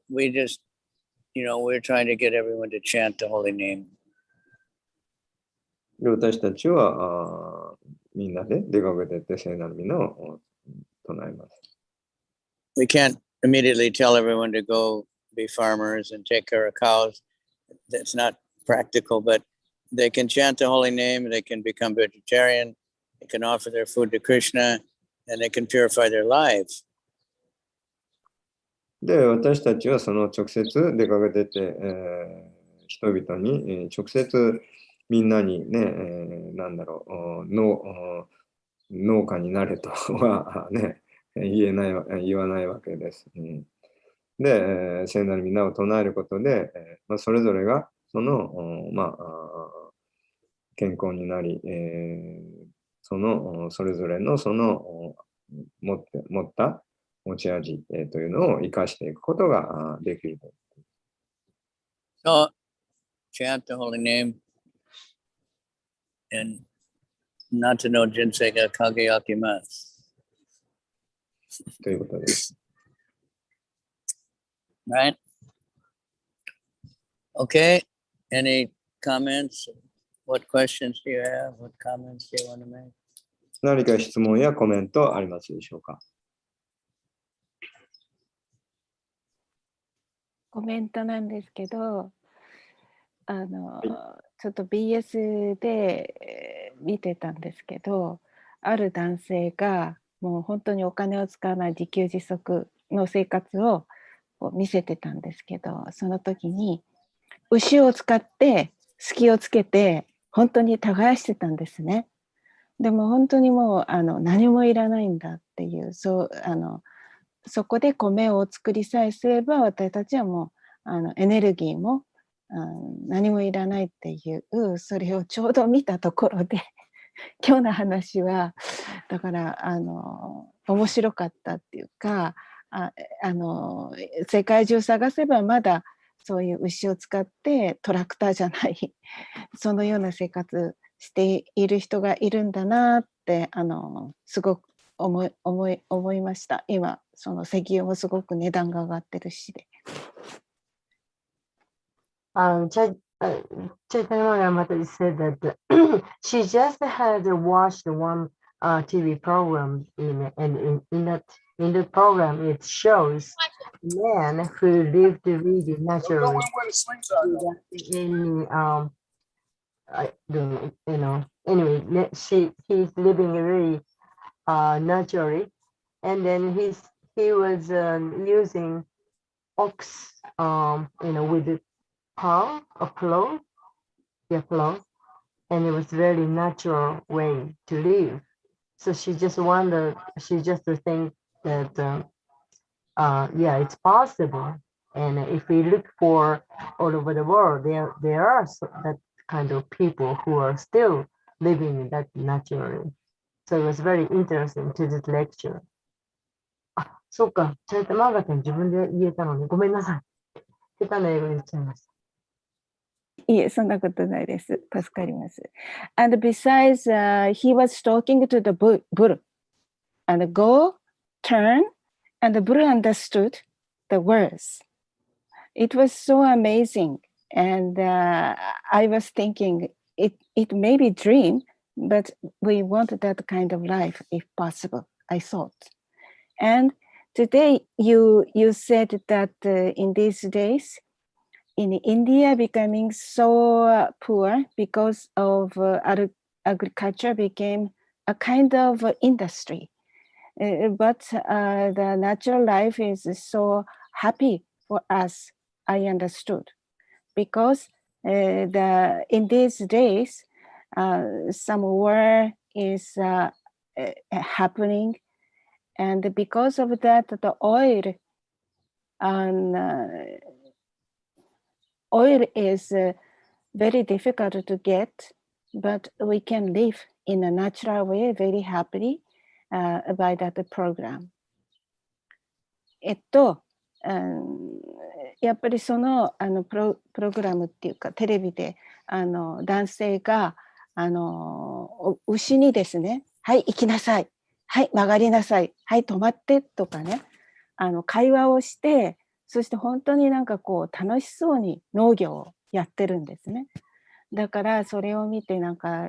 Speaker 2: we just, you know, we're trying to get everyone to chant the holy name.
Speaker 3: で、私たちはみんなで出かけてって聖なる皆を唱えます。
Speaker 2: We can't immediately tell everyone to go be farmers and take care of cows. That's not practical, but they can chant the holy name, they can become vegetarian, they can offer their food to Krishna, and they can purify their lives.
Speaker 3: で、私たちはその直接出かけてって、人々に、直接みんなにね、なんだろう、農家になれとはね、言わないわけです。で、聖なる皆を唱えることで、それぞれがその、健康になり、それぞれの持った持ち味というのを生かしていくことができる。
Speaker 2: So, chant the holy name and not to know Jinsei ga kageyakimasu.
Speaker 3: ということです。
Speaker 2: Right? Okay. Any comments? What questions do you have? What comments do you want to make?
Speaker 3: 何か質問やコメントありますでしょうか？
Speaker 5: コメントなんですけど、ちょっと BS で見てたんですけど、ある男性がもう本当にお金を使わない自給自足の生活を見せてたんですけど、その時に牛を使って隙をつけて本当に耕してたんですね。でも本当にもう何もいらないんだっていう、そこで米を作りさえすれば私たちはもうエネルギーも何もいらないっていう、それをちょうど見たところで今日の話はだから面白かったっていうか、世界中探せばまだそういう牛を使ってトラクターじゃないそのような生活している人がいるんだなってすごく思いました。今その石油もすごく値段が上がってるしで。
Speaker 4: Chaitanya Mataji said that she just had watched one TV program in the program it shows men who lived really naturally without any I don't know, anyway he's living really naturally, and then he was using ox with the palm of plow, and it was very natural way to live. So she just think that it's possible, and if we look for all over the world, there are that kind of people who are still living that naturally. So it was very interesting to this lecture. そうか、ちゃんとマーガテン自分で言えたのにごめんなさい。下手な英語で言っちゃいました。
Speaker 5: いえ、そんなことないです。助かります。And besides, he was talking to the bull. And go, turn, and the bull understood the words. It was so amazing. And I was thinking, it may be dream, but we want that kind of life if possible, I thought. And today you said that in these days in India becoming so poor because of agriculture became a kind of industry. But the natural life is so happy for us, I understood. Because in these days, some war is happening. And because of that, the oil is very difficult to get, but we can live in a natural way very happily by that program. やっぱりそのプログラムっていうかテレビで男性が牛にですね、はい行きなさい、はい曲がりなさい、はい止まってとかね、会話をして、そして本当になんかこう楽しそうに農業をやってるんですね。だからそれを見てなんか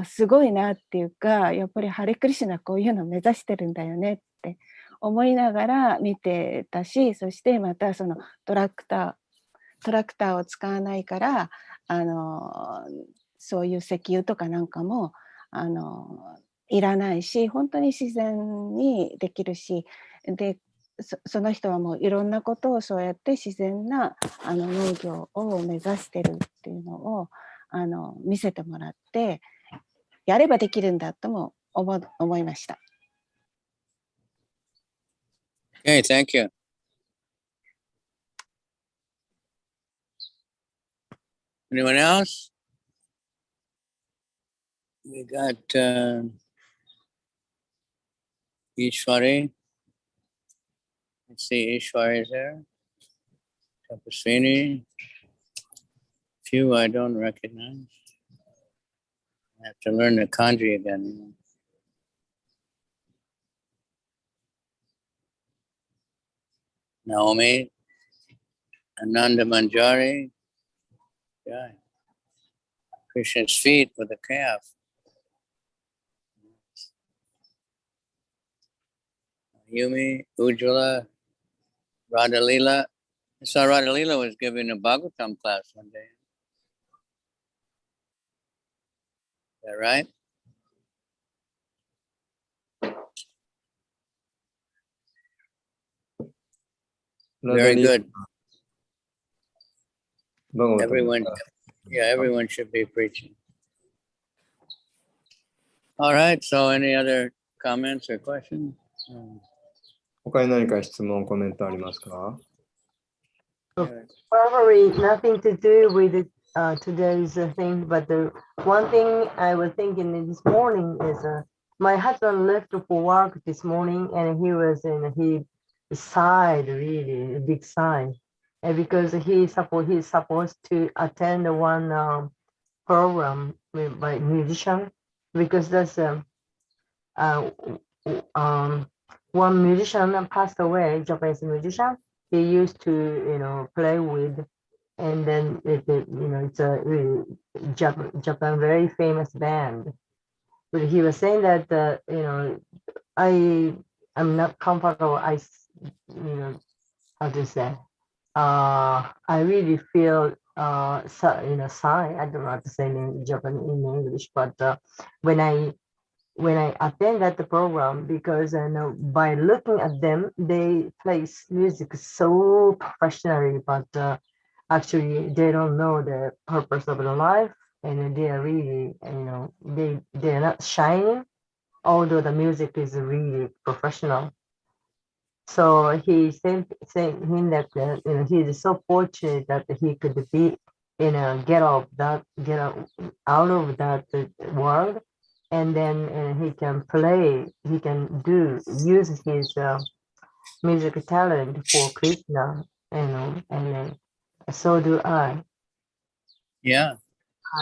Speaker 5: すごいなっていうか、やっぱりハレクリシュナこういうのを目指してるんだよねって思いながら見てたし、そしてまたそのトラクターを使わないからそういう石油とかなんかもいらないし、本当に自然にできるし、でその人はもういろんなことをそうやって自然な農業を目指してるっていうのを見せてもらって、やればできるんだとも思いました。
Speaker 2: Okay, thank you. Anyone else? We got Ishwari. Let's see, Ishwari is there. Tapaswini. Few I don't recognize. I have to learn the kanji again. Naomi, Ananda Manjari, yeah. Krishna's feet with a calf. Yumi, Ujjwala, Radhalila. I saw Radhalila was giving a Bhagavatam class one day. Is that right? Very good. Everyone should be preaching. All right, so any other comments or questions?
Speaker 3: 他に何か質問、コメントありますか？
Speaker 4: Probably nothing to do with today's thing, but the one thing I was thinking this morning is my husband left for work this morning, and he sighed, really a big sigh, and because he's supposed to attend one program by musician, because there's one musician passed away, Japanese musician. He used to play with, and then it's a really Japan very famous band. But he was saying that I'm not comfortable. How to say? I really feel sigh. I don't know how to say in Japanese in English, but when I attend that program, because by looking at them, they play music so professionally, but actually they don't know the purpose of the life, and they are really they're not shining, although the music is really professional. So he saying that he is so fortunate that he could be get out of that world, and then he can play, he can use his music talent for Krishna, and so do I.
Speaker 2: Yeah,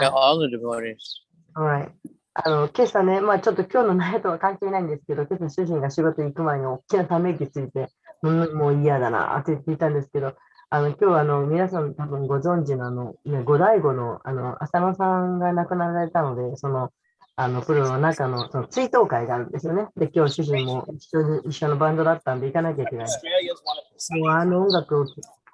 Speaker 2: all the devotees.
Speaker 4: Right. 今朝ね、ちょっと今日の内容とは関係ないんですけど、今朝主人が仕事行く前に大きなため息ついて、もう嫌だなって言ったんですけど、今日は皆さん多分ご存知の後醍醐の浅野さんが亡くなられたので、そのプロの中のその追悼会があるんですよね。で、今日主人も一緒のバンドだったんで行かなきゃいけない。もう音楽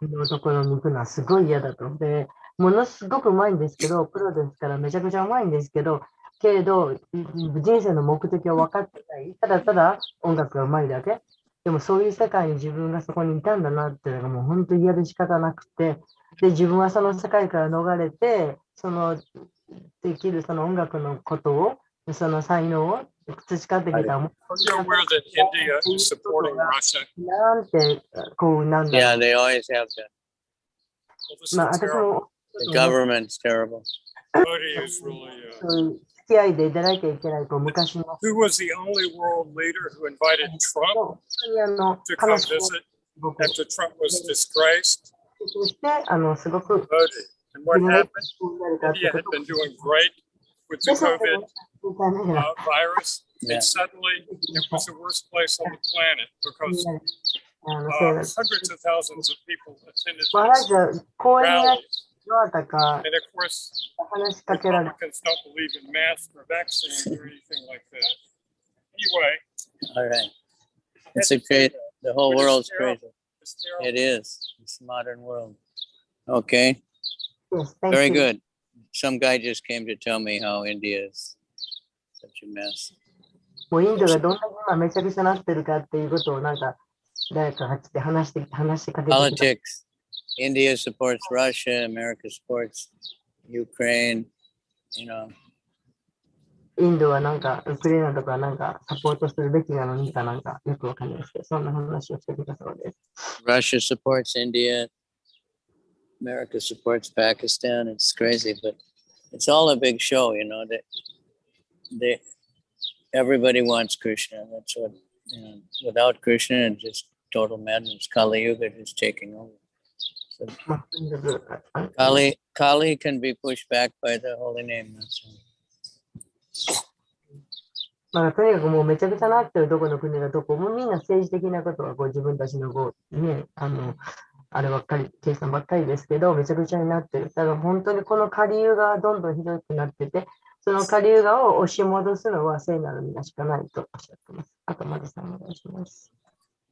Speaker 4: のところに行くのはすごい嫌だと。で、ものすごくうまいんですけど、プロですからめちゃくちゃうまいんですけど、けれど、人生の目的を分かってない。ただただ音楽がうまいだけ。でもそういう世界に自分がそこにいたんだなっていうのがもう本当に嫌で仕方なくて、で、自分はその世界から逃れて、できるその音楽のことを、その才能を培ってきた。
Speaker 6: You're aware that India is supporting Russia?
Speaker 4: なんて、こう、なんだ
Speaker 2: Yeah,
Speaker 4: ろう。
Speaker 2: they always have that.
Speaker 6: Well, this
Speaker 4: まあ、
Speaker 6: is
Speaker 4: 私
Speaker 6: terrible.
Speaker 4: も、
Speaker 2: The government's terrible.
Speaker 6: Modi is really.
Speaker 4: そういう付き合いで出なきゃいけない、こう昔の。
Speaker 6: Who was the only world leader who invited Trump
Speaker 4: 本当に
Speaker 6: to come
Speaker 4: 悲しく
Speaker 6: visit
Speaker 4: 僕
Speaker 6: after Trump was disgraced?
Speaker 4: そして、すごく
Speaker 6: Modi. And what
Speaker 4: 自分が
Speaker 6: happened?
Speaker 4: になるかって
Speaker 6: India
Speaker 4: こ
Speaker 6: had
Speaker 4: と
Speaker 6: been doing great with the
Speaker 4: で、それ
Speaker 6: COVID
Speaker 4: で
Speaker 6: virus,
Speaker 2: Yeah.
Speaker 6: and suddenly it was the worst place on the planet because
Speaker 4: そう
Speaker 6: hundreds of thousands of people attended
Speaker 4: マハラ
Speaker 6: these
Speaker 4: ジャ公園にある
Speaker 6: rallies.
Speaker 4: どなたか
Speaker 6: And of course,
Speaker 4: 話しかけられ
Speaker 6: Republicans don't believe in masks or vaccines or anything like that. Anyway,
Speaker 2: All right. It's a crazy, the whole world's crazy.
Speaker 6: it's terrible.
Speaker 2: It is. It's the modern world. Okay.
Speaker 4: Yes, thank
Speaker 2: Very
Speaker 4: you.
Speaker 2: good. Some guy just came to tell me how India is such a mess.
Speaker 4: もうインドがどんなに今めちゃくちゃなってるかっていうことをなんか誰かが来て話しかけてきた。
Speaker 2: Politics. India supports Russia. America supports Ukraine. You know.
Speaker 4: インドはなんかウクライナとかなんかサポートするべきなのにかなんかよくわかんないですけど、そんな話をしてきたそうです。
Speaker 2: Russia supports India. America supports Pakistan. It's crazy, but it's all a big show, you know. They everybody wants Krishna. That's what, you know. Without Krishna, it's just total madness. Kali Yuga is taking over. So
Speaker 4: まあ、とにかく
Speaker 2: Kali can be pushed back by the holy name. That's all.
Speaker 4: まあ、とにかくもうめちゃくちゃなってるどこの国がどこもみんな政治的なことはこう自分たちのこうね、あればっかり、計算ばっかりですけど、めちゃくちゃになってる。ただ本当にこの下流がどんどんひどくなってて、その下流側を押し戻すのは聖なる皆しかないとおっしゃってます。あと、まずさんお願いします。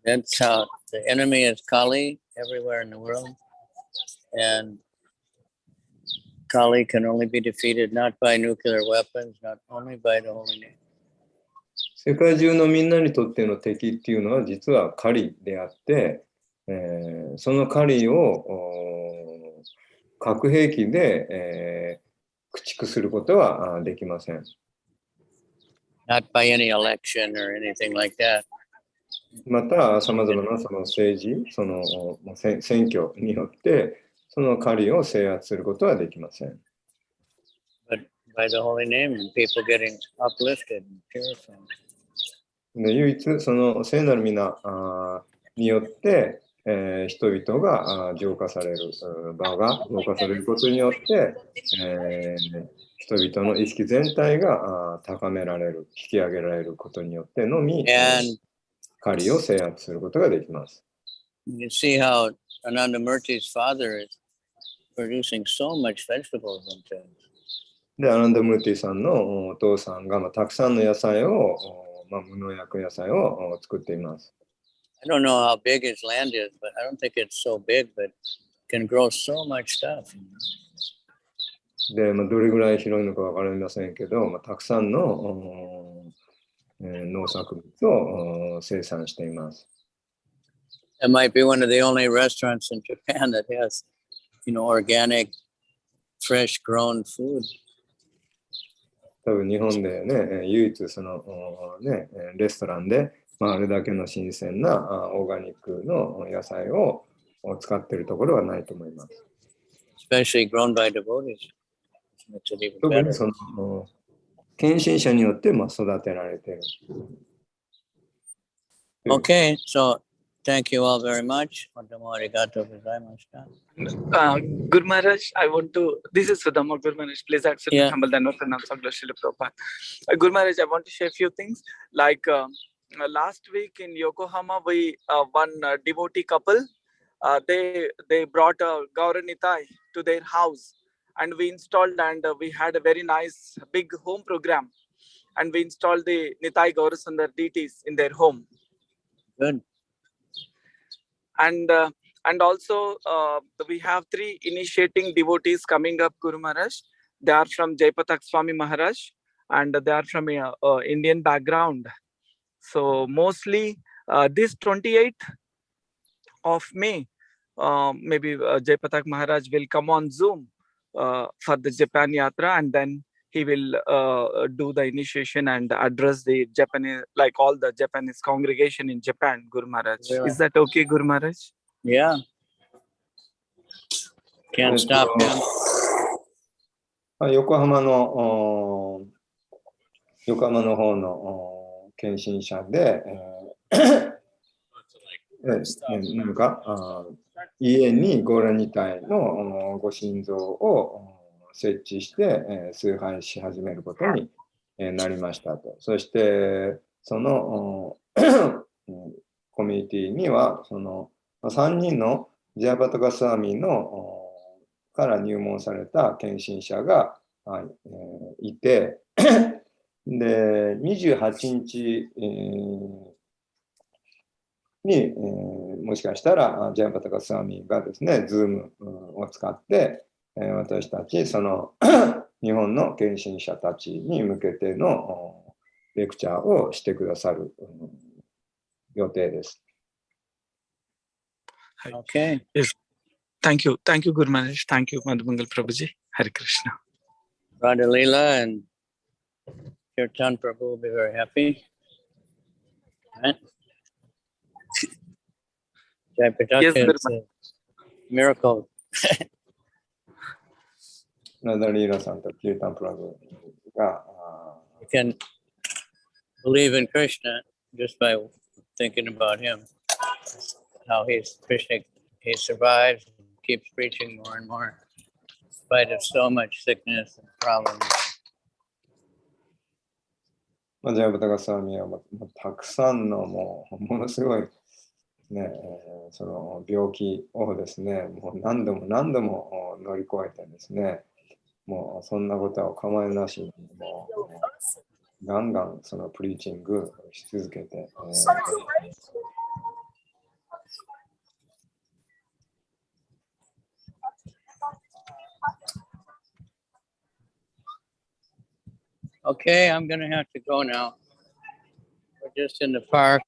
Speaker 2: That's how the enemy is Kali everywhere in the world. And Kali can only be defeated not by nuclear weapons, not only by the holy name.
Speaker 3: 世界中のみんなにとっての敵っていうのは実は狩りであって、その狩りを核兵器で、駆逐することはできません。
Speaker 2: Not by any election or anything like that.
Speaker 3: また、さまざまなその政治、その選挙によって、その狩りを制圧することはできません。
Speaker 2: But by the holy name and people getting uplifted and purified.
Speaker 3: で唯一、その聖なる皆によって、人々が浄化される場が浄化されることによって、人々の意識全体が高められる、引き上げられることによってのみ、狩りを制圧することができます。
Speaker 2: You can see how Anandamurti's father is producing so much vegetables and things.
Speaker 3: で、アナンダムルティさんのお父さんがたくさんの野菜を、無農薬野菜を作っています。
Speaker 2: I don't know how big his land is, but I don't think it's so big, but can grow so much stuff.
Speaker 3: で、どれぐらい広いのかわかりませんけど、たくさんの農作物を生産しています。
Speaker 2: It might be one of the only restaurants in Japan that has, you know, organic, fresh grown food.
Speaker 3: 多分日本でね、唯一そのね、レストランで、あれだけの新鮮なオーガニックの野菜を使っているところはないと思います。
Speaker 2: Especially grown by devotees. Makes it even
Speaker 3: 特に
Speaker 2: better.
Speaker 3: その献身者によって育てられている。
Speaker 2: Okay, so thank you all very much.
Speaker 7: Guru Maharaj, I want to, this is Sudama Guru Maharaj, please accept
Speaker 2: Yeah.
Speaker 7: humble and Pranam Sagla Srila Prabhupada. Guru Maharaj, I want to share a few things. Like last week in Yokohama, we one devotee couple, they brought a Gauranitai to their house and we installed and we had a very nice big home program. and we installed the Nitai Gaurasundar deities in their home.
Speaker 2: Good.
Speaker 7: And also we have 3 initiating devotees coming up, Guru Maharaj. They are from Jaipatak Swami Maharaj, and they are from Indian background. So mostly this 28th of May, maybe Jaipatak Maharaj will come on Zoom for the Japan Yatra, and then he will do the initiation and address the Japanese, like all the Japanese congregation in Japan, Guru Maharaj.
Speaker 2: Really?
Speaker 7: Is that okay, Guru Maharaj?
Speaker 2: Yeah. Can't stop him.
Speaker 3: 横浜の方の献身者で、なんか家にゴーラニタイのご神像を設置して崇拝し始めることになりましたと。そしてそのコミュニティにはその3人のジャーバタカスワミのから入門された献身者がいて、で28日にもしかしたらジャイパタカスワミがですね、ズームを使って私たちその日本の献身者たちに向けてのレクチャーをしてくださる予定です。
Speaker 2: Okay.
Speaker 7: Yes. Thank you, Guru Maharaj. Thank you, Madhumangal Prabhuji. Hare Krishna.
Speaker 2: Radha Leela and Kirtan Prabhu will be very happy. Right? Jaipatak
Speaker 7: Yes,
Speaker 2: is a miracle.
Speaker 3: ラダリーラさんとキルタンプラブが
Speaker 2: You can believe in Krishna just by thinking about him. How Krishna, he survives and keeps preaching more and more in spite of so much sickness and problems.
Speaker 3: ジャイパタカスワミはたくさんのものすごいね、その病気をですね、もう何度も乗り越えてですね、もうそんなことは構いなしにもうガンガンそのプリーチングし続けて、
Speaker 2: Okay, I'm going to have to go now. We're just in the park.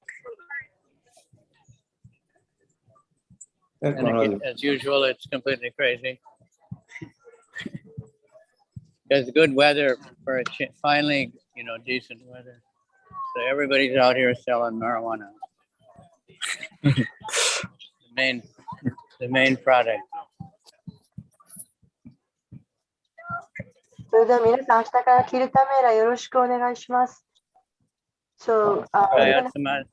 Speaker 2: And as usual, it's completely crazy. There's good weather for finally, decent weather. So everybody's out here selling marijuana. the main product.
Speaker 4: それでは皆さん、明日からキルタメーラよろしくお願いします。So,
Speaker 2: Asama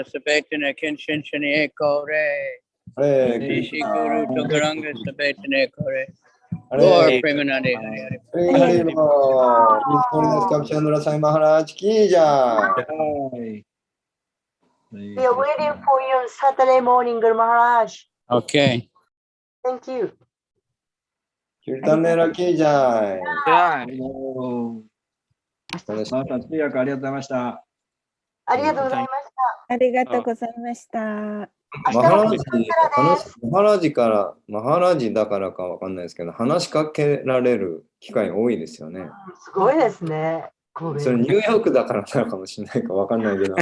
Speaker 2: Sabetana Kinshinshani Ekore. Dishi Guru Togaranga Sabetana Ekore. Lord Premanandi Hari.
Speaker 3: KavicandraSwami Maharaj ki jai.
Speaker 4: we are waiting for you on Saturday morning, Guru Maharaj.
Speaker 2: Okay.
Speaker 4: Thank you.
Speaker 3: キルタメラきじゃい。
Speaker 1: また通訳ありがとうございました。
Speaker 4: ありがとうございました。
Speaker 5: ありがとうございました。
Speaker 3: マハラジだからかわかんないですけど、話しかけられる機会多いですよね。
Speaker 4: すごいですね。
Speaker 3: それニューヨークだからなのかもしれないかわかんないけど、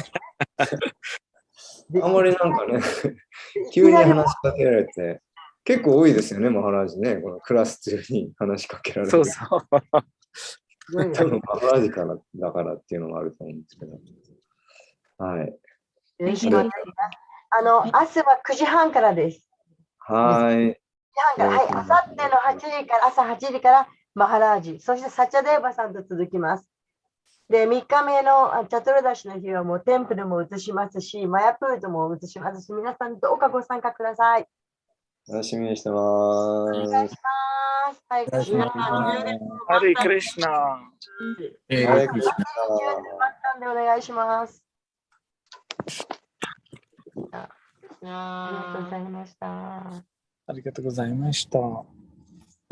Speaker 3: あんまりなんかね、急に話しかけられて、結構多いですよね、マハラジね。このクラス中に話しかけられる。
Speaker 7: そうそう。
Speaker 3: 多分マハラジからだからっていうのもあると思うんですけど。はい。
Speaker 4: よろしくお願いします。明日は9時半からです。
Speaker 3: はい。
Speaker 4: はい、あさっての8時から、朝8時からマハラージ、そしてサチャデーバさんと続きます。で、3日目のチャトルダシの日はもうテンプルも映しますし、マヤプートも映しますし、皆さんどうかご参加ください。
Speaker 3: 楽しみにしてます。
Speaker 4: お願いします。はい、
Speaker 2: お願いします。
Speaker 7: ハレクリシナ。
Speaker 3: ハレクリシナ。
Speaker 4: お願いします。ありがとうございました。
Speaker 7: ありがとうございました。